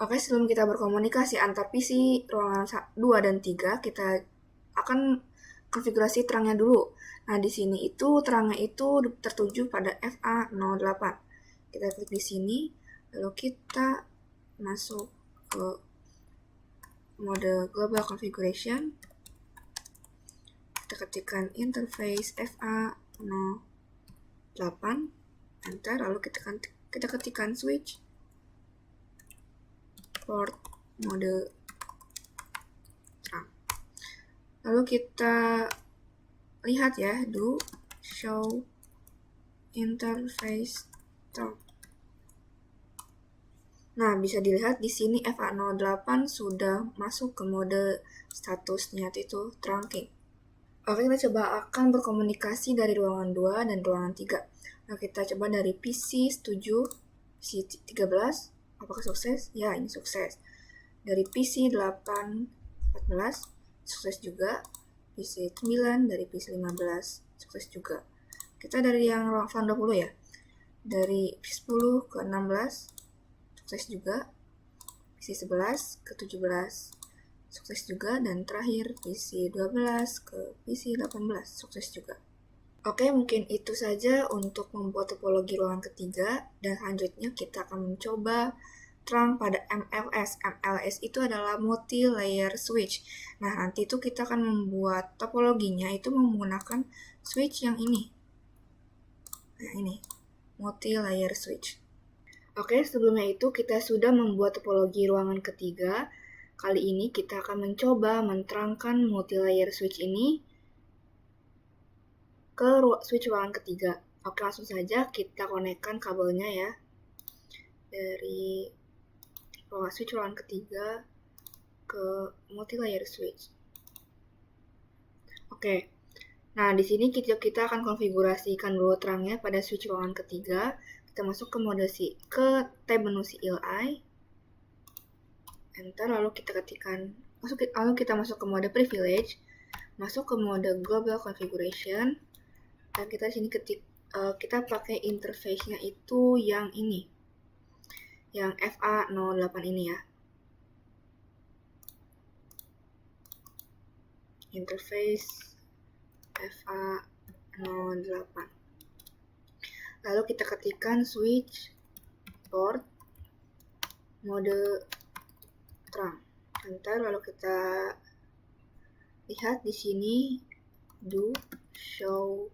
Oke, sebelum kita berkomunikasi antar PC ruangan 2 dan 3, kita akan konfigurasi terangnya dulu. Nah, di sini itu terangnya itu tertuju pada FA08. Kita klik di sini, lalu kita masuk ke mode global configuration. Kita ketikkan interface FA08, enter, lalu kita ketikkan switch port mode terang. Lalu kita lihat ya, do show interface terang. Nah, bisa dilihat di sini FA08 sudah masuk ke mode statusnya itu trunking. Oke, kita coba akan berkomunikasi dari ruangan 2 dan ruangan 3. Nah, kita coba dari PC 7, PC 13, apakah sukses? Ya, ini sukses. Dari PC 8, 14, sukses juga. PC 9, dari PC 15, sukses juga. Kita dari yang VLAN 20 ya. Dari PC 10 ke 16, sukses juga. PC 11 ke 17, sukses juga. Dan terakhir PC 12 ke PC 18, sukses juga. Oke, mungkin itu saja untuk membuat topologi ruangan ketiga, dan selanjutnya kita akan mencoba terang pada MLS. MLS itu adalah multi-layer switch. Nah, nanti itu kita akan membuat topologinya itu menggunakan switch yang ini. Nah, ini, multi-layer switch. Oke, sebelumnya itu kita sudah membuat topologi ruangan ketiga. Kali ini kita akan mencoba menerangkan multi-layer switch ini ke switch ruangan ketiga. Oke, langsung saja kita konekkan kabelnya ya. Dari switch ruangan ketiga ke multi-layer switch. Oke. Nah, di sini kita akan konfigurasikan dulu terangnya pada switch ruangan ketiga. Kita masuk ke mode ke tab menu CLI. Enter, lalu kita ketikkan lalu kita masuk ke mode privilege, masuk ke mode global configuration. Dan kita di sini kita pakai interface-nya itu yang ini. Yang FA08 ini ya. Interface FA08. Lalu kita ketikkan switch port mode terang. Enter, lalu kita Lihat di sini do show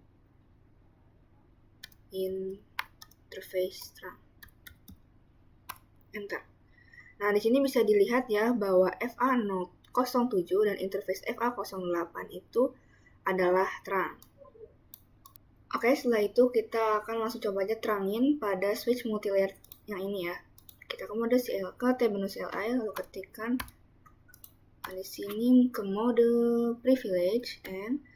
interface trunk. Enter. Nah, di sini bisa dilihat ya bahwa FA07 dan interface FA08 itu adalah trunk. Oke, setelah itu kita akan langsung coba aja terangin pada switch multilayer yang ini ya. Kita ke mode CL, ke tab menu CLI, lalu ketikkan di sini ke mode privilege, and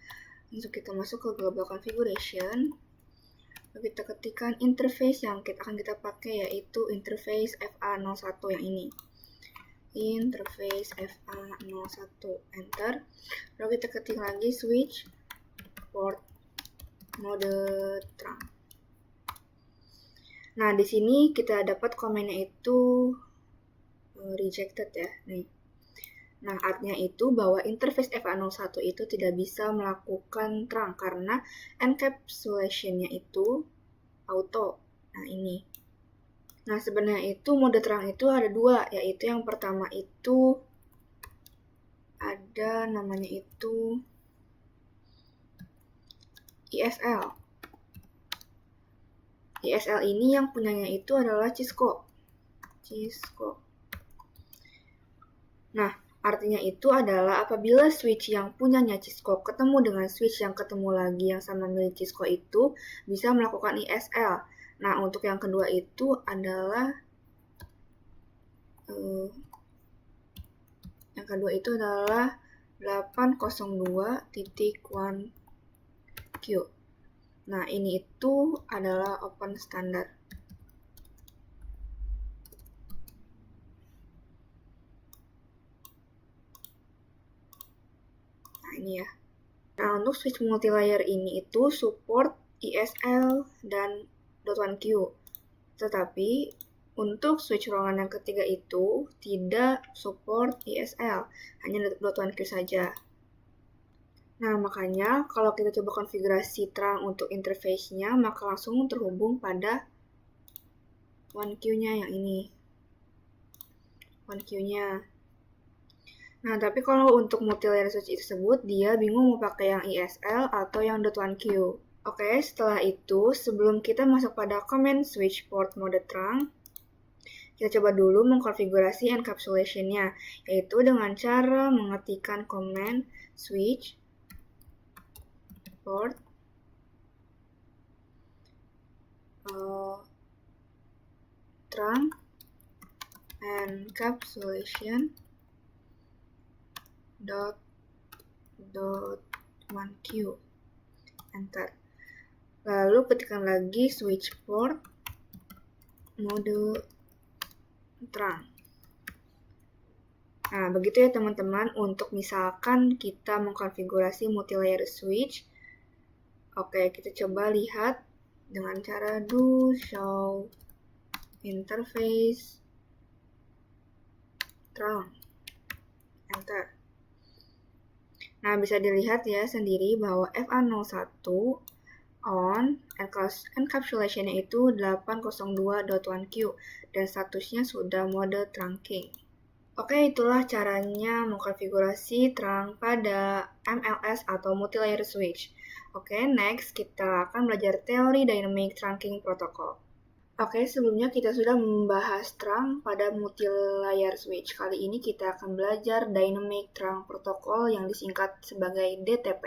untuk kita masuk ke global configuration, lalu kita ketikkan interface yang akan kita pakai, yaitu interface FA01 yang ini. Interface FA01, enter. Lalu kita ketik lagi switch port mode trunk. Nah, di sini kita dapat komennya itu rejected ya. Nih. Nah, artinya itu bahwa interface FA01 itu tidak bisa melakukan trunk karena encapsulation-nya itu auto. Nah, ini. Nah, sebenarnya itu mode trunk itu ada dua, yaitu yang pertama itu ada namanya itu ISL. ISL ini yang punyanya itu adalah Cisco. Nah, artinya itu adalah apabila switch yang punyanya Cisco ketemu dengan switch yang ketemu lagi yang sama milik Cisco itu bisa melakukan ISL. Nah, untuk yang kedua itu adalah yang kedua itu adalah 802.1Q. Nah, ini itu adalah open standard. Nah, ini ya. Nah, untuk switch multilayer ini itu support ISL dan .1Q. Tetapi untuk switch ruangan yang ketiga itu tidak support ISL, hanya .1Q saja. Nah, makanya kalau kita coba konfigurasi trunk untuk interface-nya, maka langsung terhubung pada 1Q-nya yang ini. 1Q-nya. Nah, tapi kalau untuk multilayer switch tersebut, dia bingung mau pakai yang ISL atau yang .1Q. Oke, setelah itu, sebelum kita masuk pada command switch port mode trunk, kita coba dulu mengkonfigurasi encapsulation-nya, yaitu dengan cara mengetikkan command switch port trunk encapsulation .1Q, enter. Lalu ketikkan lagi switch port mode trunk. Nah, begitu ya teman-teman untuk misalkan kita mengkonfigurasi multilayer switch. Oke, kita coba lihat dengan cara do show interface trunk, enter. Nah, bisa dilihat ya sendiri bahwa FA01 on encapsulation-nya itu 802.1Q dan statusnya sudah mode trunking. Oke, itulah caranya mengkonfigurasi trunk pada MLS atau multilayer switch. Oke, next kita akan belajar teori dynamic trunking protocol. Oke, sebelumnya kita sudah membahas trunk pada multilayer switch. Kali ini kita akan belajar dynamic trunk protocol yang disingkat sebagai DTP.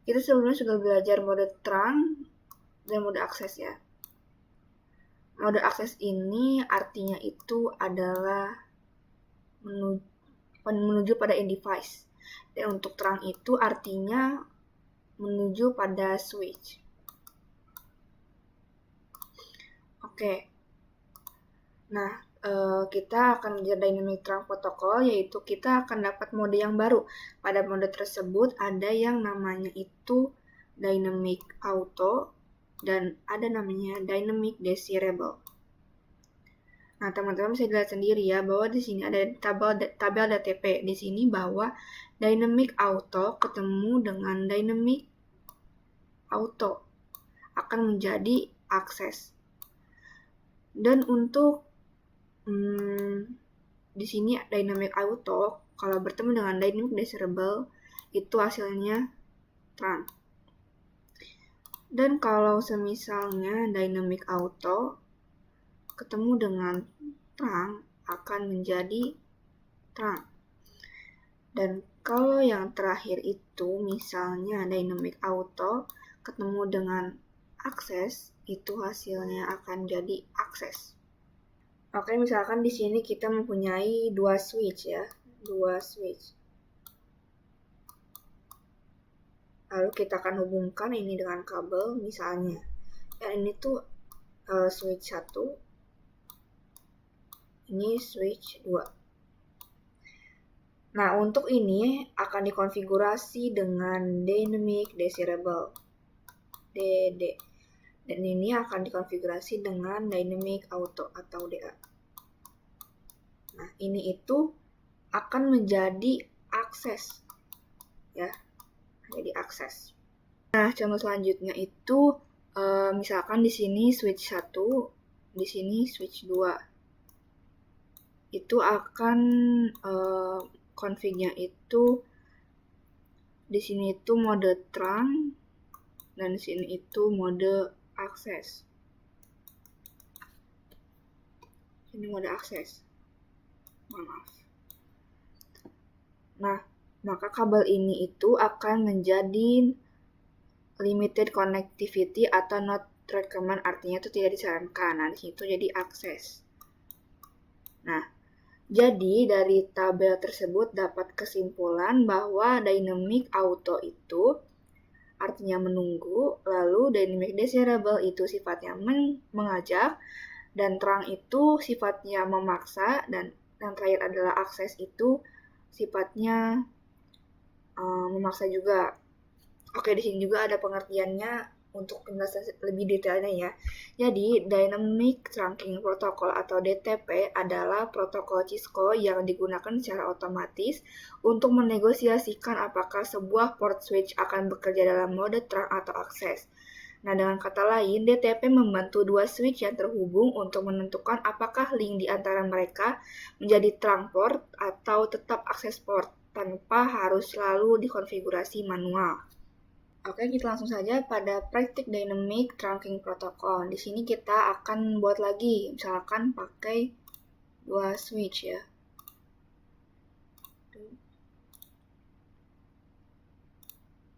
Kita sebelumnya sudah belajar mode trunk dan mode akses ya. Mode akses ini artinya itu adalah menuju pada end device. Dan untuk trunk itu artinya menuju pada switch. Oke. Nah, kita akan belajar dynamic trunk protocol, yaitu kita akan dapat mode yang baru. Pada mode tersebut ada yang namanya itu dynamic auto dan ada namanya dynamic desirable. Nah, teman-teman bisa lihat sendiri ya bahwa di sini ada tabel DTP. Di sini bahwa dynamic auto ketemu dengan dynamic auto akan menjadi akses. Dan untuk di sini dynamic auto kalau bertemu dengan dynamic desirable itu hasilnya trunk. Dan kalau semisalnya dynamic auto ketemu dengan trunk akan menjadi trunk. Dan kalau yang terakhir itu misalnya dynamic auto ketemu dengan access, itu hasilnya akan jadi access. Oke, misalkan di sini kita mempunyai dua switch ya, dua switch. Lalu kita akan hubungkan ini dengan kabel misalnya. Ya, ini tuh switch 1, ini switch 2. Nah, untuk ini akan dikonfigurasi dengan dynamic desirable, DD. Dan ini akan dikonfigurasi dengan dynamic auto atau DA. Nah, ini itu akan menjadi akses. Ya, jadi akses. Nah, contoh selanjutnya itu misalkan di sini switch 1, di sini switch 2. Itu akan config-nya itu di sini itu mode trunk dan di sini itu mode akses. Ini mode akses. Maaf. Nah, maka kabel ini itu akan menjadi limited connectivity atau not recommend, artinya itu tidak disarankan. Nah, di situ jadi akses. Nah, jadi dari tabel tersebut dapat kesimpulan bahwa dynamic auto itu artinya menunggu, lalu dynamic desirable itu sifatnya mengajak, dan trunk itu sifatnya memaksa, dan yang terakhir adalah akses itu sifatnya memaksa juga. Oke, di sini juga ada pengertiannya untuk penjelasan lebih detailnya ya. Jadi, Dynamic Trunking Protocol atau DTP adalah protokol Cisco yang digunakan secara otomatis untuk menegosiasikan apakah sebuah port switch akan bekerja dalam mode trunk atau akses. Nah, dengan kata lain, DTP membantu dua switch yang terhubung untuk menentukan apakah link di antara mereka menjadi trunk port atau tetap akses port tanpa harus selalu dikonfigurasi manual. Oke, kita langsung saja pada praktik Dynamic Trunking Protocol. Di sini kita akan buat lagi, misalkan pakai dua switch ya.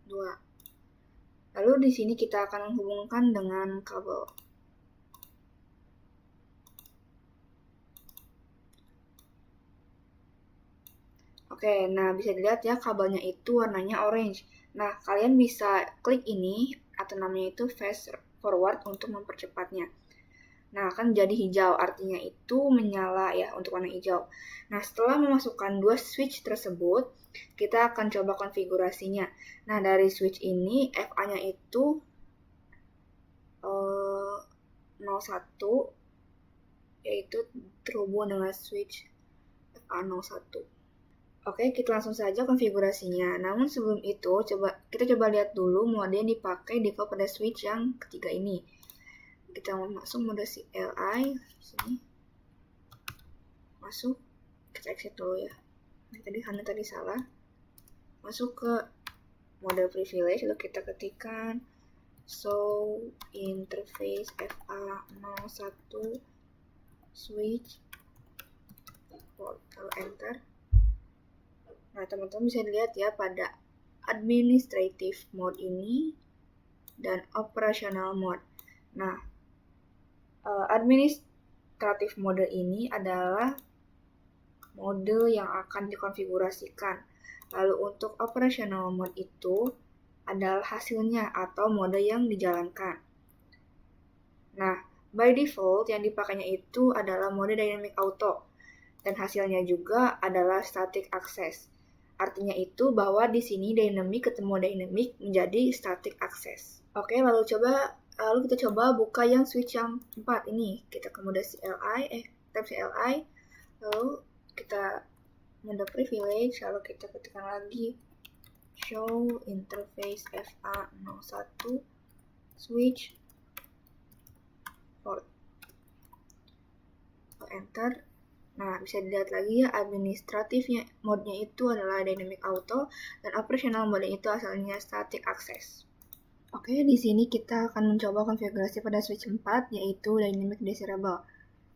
Dua. Lalu di sini kita akan menghubungkan dengan kabel. Oke, nah bisa dilihat ya kabelnya itu warnanya orange. Nah, kalian bisa klik ini atau namanya itu fast forward untuk mempercepatnya. Nah, akan jadi hijau, artinya itu menyala ya untuk warna hijau. Nah, setelah memasukkan dua switch tersebut, kita akan coba konfigurasinya. Nah, dari switch ini FA-nya itu 01, yaitu terhubung dengan switch FA01. Oke, kita langsung saja konfigurasinya. Namun sebelum itu, kita coba lihat dulu mode yang dipakai default pada switch yang ketiga ini. Kita mau masuk mode CLI, sini. Masuk, kita exit dulu ya. Tadi salah. Masuk ke mode privilege, lalu kita ketikkan show interface FA01 switch port, lalu enter. Nah, teman-teman bisa dilihat ya pada administrative mode ini dan operational mode. Nah, administrative mode ini adalah mode yang akan dikonfigurasikan. Lalu untuk operational mode itu adalah hasilnya atau mode yang dijalankan. Nah, by default yang dipakainya itu adalah mode dynamic auto dan hasilnya juga adalah static access. Artinya itu bahwa di sini dynamic ketemu dynamic menjadi static access. Oke, lalu kita coba buka yang switch yang 4 ini. Kita ke mode tab CLI, lalu kita mode privilege, lalu kita ketikkan lagi show interface FA01 switch port. Enter. Nah, bisa dilihat lagi ya, administratifnya mode-nya itu adalah dynamic auto, dan operational mode itu asalnya static access. Oke, di sini kita akan mencoba konfigurasi pada switch 4, yaitu dynamic desirable.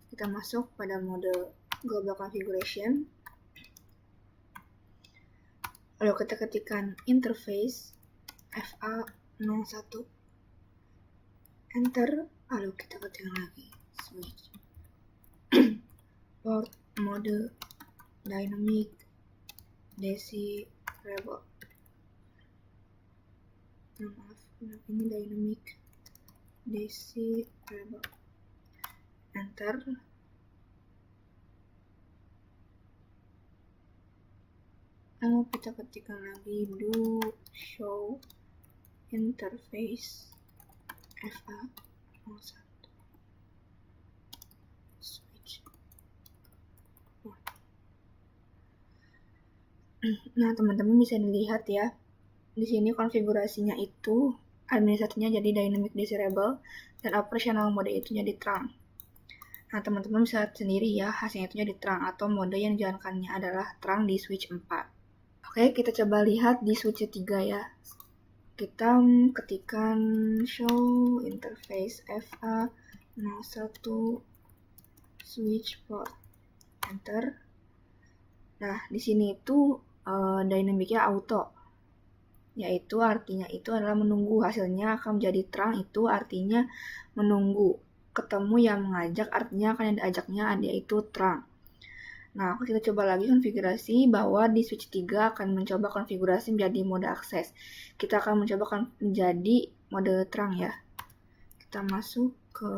Kita masuk pada mode global configuration. Lalu kita ketikkan interface FA01, enter, lalu kita ketikkan lagi switch port mode dynamic desirable. Maaf, ini dynamic desirable, enter. Lalu kita ketikkan lagi do show interface FA01 switch. Nah, teman-teman bisa dilihat ya, di sini konfigurasinya itu administrasinya jadi dynamic desirable dan operational mode itu jadi terang. Nah, teman-teman bisa lihat sendiri ya, hasilnya itu jadi terang atau mode yang dijalankannya adalah terang di switch 4. Oke, kita coba lihat di switch 3 ya. Kita ketikkan show interface FA01 switch port, enter. Nah, di sini itu dynamicnya auto, yaitu artinya itu adalah menunggu, hasilnya akan menjadi terang, itu artinya menunggu. Ketemu yang mengajak, artinya akan yang diajaknya yaitu terang. Nah, kita coba lagi konfigurasi bahwa di switch 3 akan mencoba konfigurasi menjadi mode akses. Kita akan mencoba menjadi mode terang ya. Kita masuk ke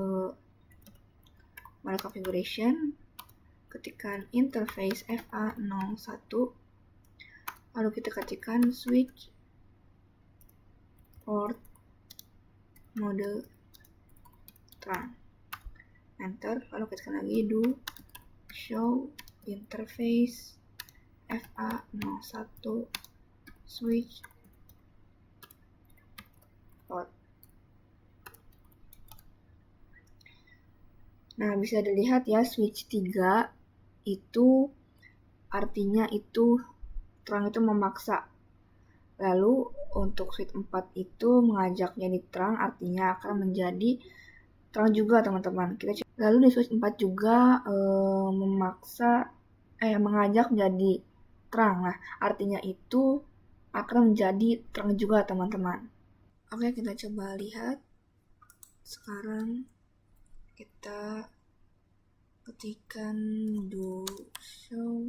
mode configuration, ketikkan interface FA01, lalu kita ketikkan switch port mode terang, enter. Lalu ketikkan lagi do show interface FA01 switch port. Nah, bisa dilihat ya, switch 3 itu artinya itu terang itu memaksa. Lalu untuk switch 4 itu mengajak jadi terang, artinya akan menjadi terang juga teman-teman. Lalu di switch 4 juga mengajak menjadi terang. Nah, artinya itu akan menjadi terang juga teman-teman. Oke, kita coba lihat. Sekarang kita ketikkan do show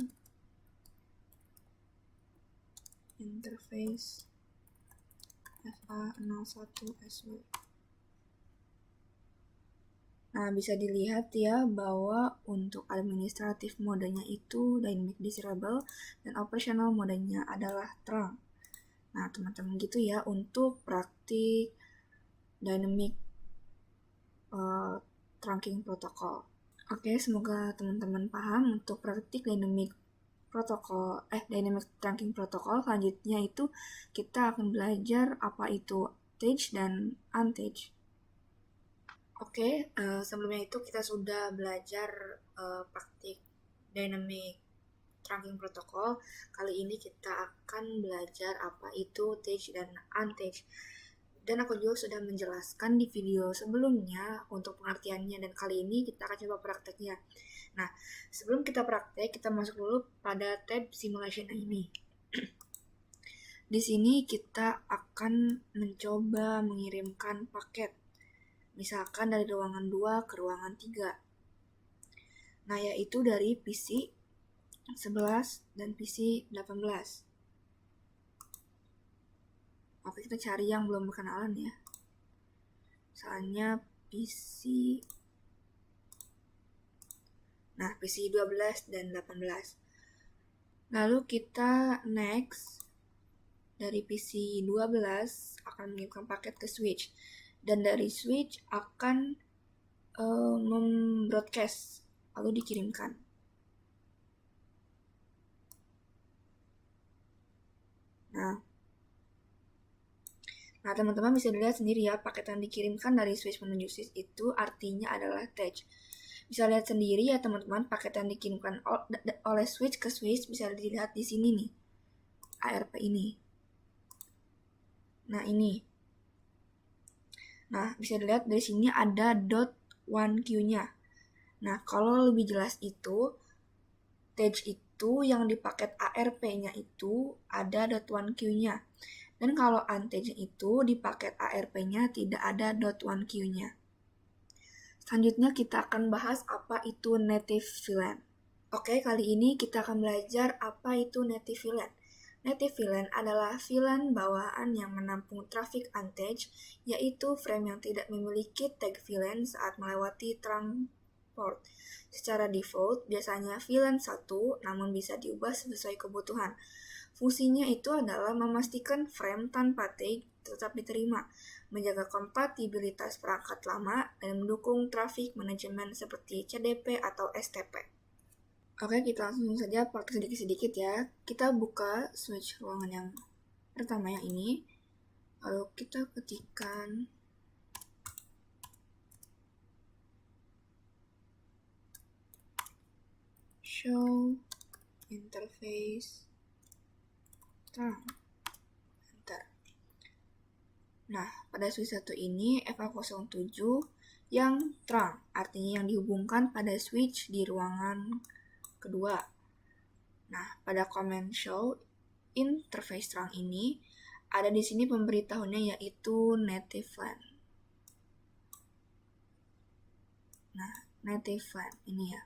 interface FA01 SW. Nah, bisa dilihat ya bahwa untuk administratif modenya itu dynamic desirable dan operational modenya adalah terang. Nah, teman-teman gitu ya untuk praktik dynamic trunking protocol. Oke, semoga teman-teman paham untuk praktik dynamic trunking protocol. Selanjutnya itu kita akan belajar apa itu attach dan unattach. Oke, sebelumnya itu kita sudah belajar praktik dynamic trunking protocol. Kali ini kita akan belajar apa itu attach dan unattach. Dan aku juga sudah menjelaskan di video sebelumnya untuk pengertiannya, dan kali ini kita akan coba prakteknya. Nah, sebelum kita praktek, kita masuk dulu pada tab simulation ini. Di sini kita akan mencoba mengirimkan paket, misalkan dari ruangan 2 ke ruangan 3. Nah, yaitu dari PC 11 dan PC 18. Oke, kita cari yang belum berkenalan ya. Misalnya PC 12 dan 18. Lalu kita next, dari PC 12 akan mengirimkan paket ke switch, dan dari switch akan membroadcast lalu dikirimkan. Nah, teman-teman bisa dilihat sendiri ya, paket yang dikirimkan dari switch menuju switch itu artinya adalah attach. Bisa lihat sendiri ya teman-teman, paket yang dikirimkan oleh switch ke switch bisa dilihat di sini nih, ARP ini. Nah ini. Nah bisa dilihat dari sini ada .1Q-nya. Nah kalau lebih jelas itu, tag itu yang di paket ARP-nya itu ada .1Q-nya. Dan kalau untaged itu di paket ARP-nya tidak ada .1Q-nya. Selanjutnya kita akan bahas apa itu native VLAN. Oke, kali ini kita akan belajar apa itu native VLAN. Native VLAN adalah VLAN bawaan yang menampung traffic untaged, yaitu frame yang tidak memiliki tag VLAN saat melewati transport. Secara default, biasanya VLAN 1, namun bisa diubah sesuai kebutuhan. Fungsinya itu adalah memastikan frame tanpa tag tetap diterima, menjaga kompatibilitas perangkat lama, dan mendukung traffic manajemen seperti CDP atau STP. Oke, kita langsung saja praktek sedikit-sedikit ya. Kita buka switch ruangan yang pertama yang ini, lalu kita ketikkan show interface terang. Enter. Nah, pada switch 1 ini FA07 yang terang, artinya yang dihubungkan pada switch di ruangan kedua. Nah, pada command show interface terang ini ada di sini pemberitahunya yaitu native VLAN. Nah, native VLAN ini ya.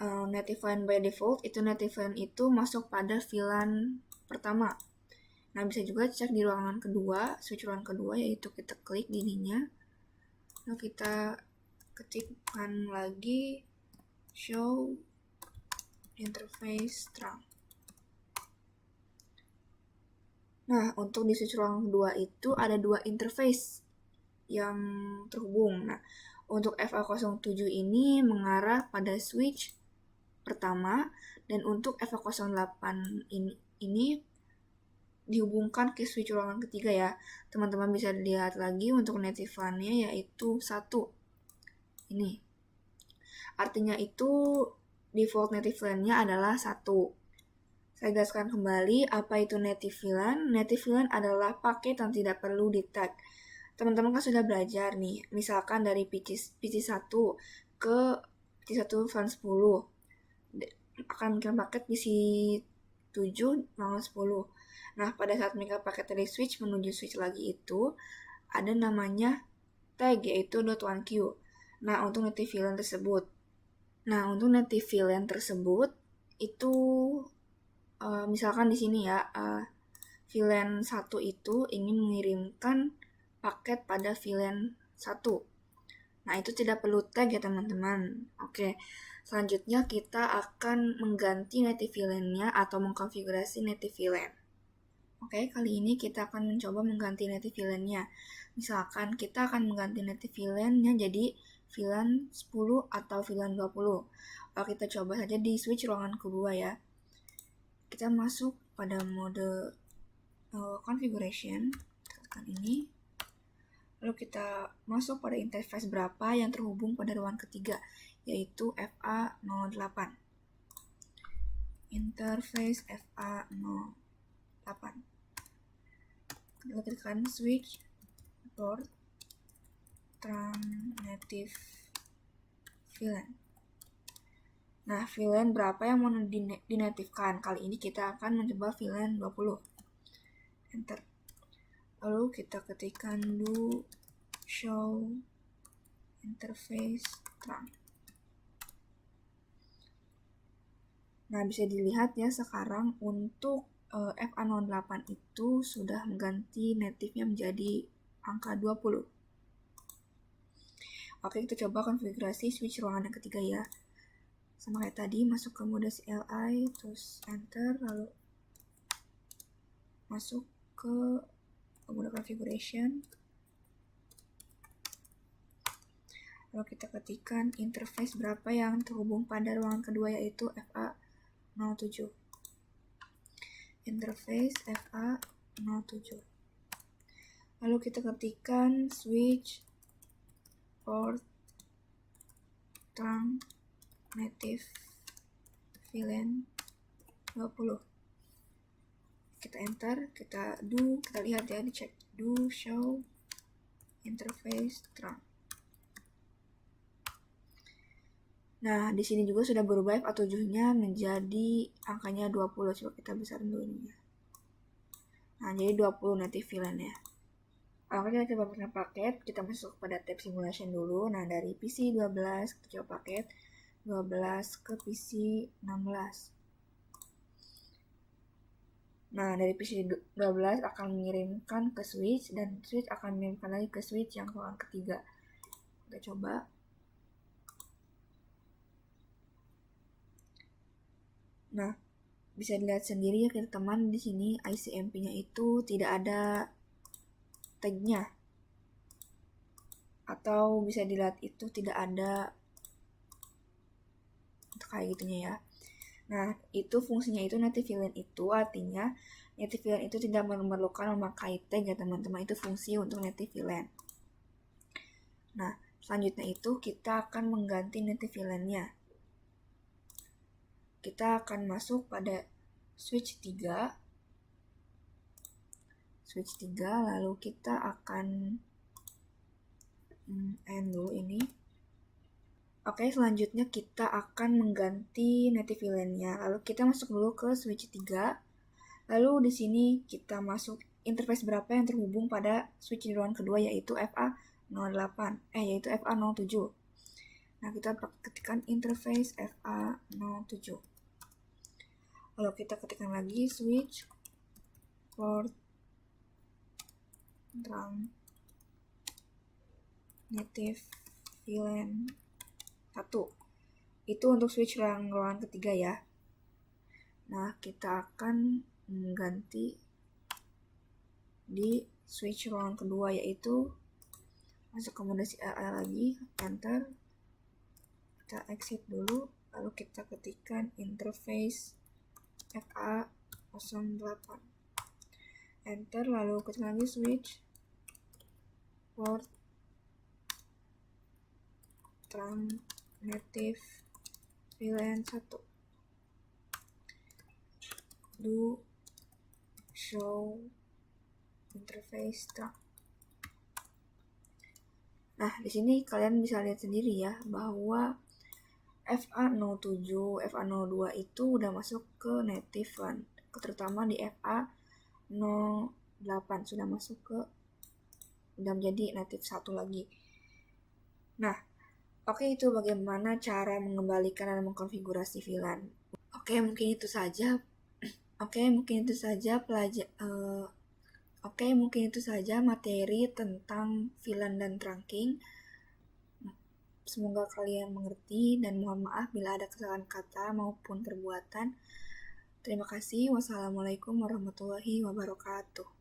Native VLAN by default itu native VLAN itu masuk pada VLAN pertama. Nah, bisa juga cek di ruangan kedua, switch ruangan kedua, yaitu kita klik di ininya. Lalu kita ketikkan lagi show interface terang. Nah, untuk di switch ruangan kedua itu ada dua interface yang terhubung. Nah, untuk FA07 ini mengarah pada switch pertama, dan untuk FA08 ini dihubungkan ke switch ruangan ketiga ya. Teman-teman bisa lihat lagi untuk native VLAN-nya yaitu 1. Ini. Artinya itu default native VLAN-nya adalah 1. Saya jelaskan kembali apa itu native VLAN. Native VLAN adalah paket yang tidak perlu di-tag. Teman-teman kan sudah belajar nih, misalkan dari PC1 ke PC1 VLAN 10. Akan mengirim paket PC7 VLAN 10. Nah, pada saat mereka paket dari switch menuju switch lagi itu, ada namanya tag, yaitu .1Q. Nah, untuk native VLAN tersebut. Itu misalkan di sini ya, VLAN 1 itu ingin mengirimkan paket pada VLAN 1. Nah, itu tidak perlu tag ya teman-teman. Oke, selanjutnya kita akan mengganti native VLAN-nya atau mengkonfigurasi native VLAN. Oke, kali ini kita akan mencoba mengganti native VLAN-nya. Misalkan kita akan mengganti native VLAN-nya jadi VLAN 10 atau VLAN 20. Lalu kita coba saja di switch ruangan kedua ya. Kita masuk pada mode configuration, tekan ini. Lalu kita masuk pada interface berapa yang terhubung pada ruangan ketiga, yaitu FA08. Interface FA08. Kita tekan switch port terang native VLAN. Nah, VLAN berapa yang mau dinatifkan? Kali ini kita akan mencoba VLAN 20. Enter. Lalu kita ketikkan do show interface terang. Nah, bisa dilihat ya sekarang untuk FA08 itu sudah mengganti native-nya menjadi angka 20. Oke, kita coba konfigurasi switch ruangan yang ketiga ya. Sama kayak tadi, masuk ke mode CLI, terus enter, lalu masuk ke mode configuration. Lalu kita ketikkan interface berapa yang terhubung pada ruangan kedua, yaitu FA07. Interface FA07. Lalu kita ketikkan switch port trunk native VLAN 20. Kita enter, kita lihat ya, dicek do show interface trunk. Nah, di sini juga sudah berubah FA7-nya menjadi angkanya 20. Coba kita besarin dulu ini ya. Nah, jadi 20 native VLAN ya. Oke, kita coba pakai paket, kita masuk pada tab simulation dulu. Nah, dari PC 12, kita coba paket 12 ke PC 16. Nah, dari PC 12 akan mengirimkan ke switch, dan switch akan mengirimkan lagi ke switch yang ruangan ketiga. Kita coba. Nah, bisa dilihat sendiri ya teman-teman, di sini ICMP-nya itu tidak ada tag-nya. Atau bisa dilihat itu tidak ada kayak gitunya ya. Nah, itu fungsinya itu native VLAN itu artinya native VLAN itu tidak memerlukan memakai tag ya teman-teman, itu fungsi untuk native VLAN. Nah, selanjutnya itu kita akan mengganti native VLAN-nya. Kita akan masuk pada switch 3. Switch 3, lalu kita akan end dulu ini. Oke, selanjutnya kita akan mengganti native VLAN-nya. Lalu kita masuk dulu ke switch 3. Lalu di sini kita masuk interface berapa yang terhubung pada switch di ruangan kedua, yaitu yaitu FA07. Nah, kita ketikkan interface FA07. Lalu kita ketikkan lagi switch port trunk native VLAN 1. Itu untuk switch ruangan ketiga ya. Nah, kita akan mengganti di switch ruangan kedua, yaitu masuk ke mode CLI lagi, enter. Kita exit dulu, lalu kita ketikkan interface FA08. Enter, lalu ketikkan lagi switch port trunk native VLAN 1. Do show interface trunk. Nah, di sini kalian bisa lihat sendiri ya bahwa FA07, FA02 itu udah masuk ke native VLAN, terutama di FA08 sudah masuk ke, udah menjadi native 1 lagi. Nah, oke, itu bagaimana cara mengembalikan dan mengkonfigurasi VLAN. Oke, mungkin itu saja materi tentang VLAN dan trunking. Semoga kalian mengerti, dan mohon maaf bila ada kesalahan kata maupun perbuatan. Terima kasih. Wassalamualaikum warahmatullahi wabarakatuh.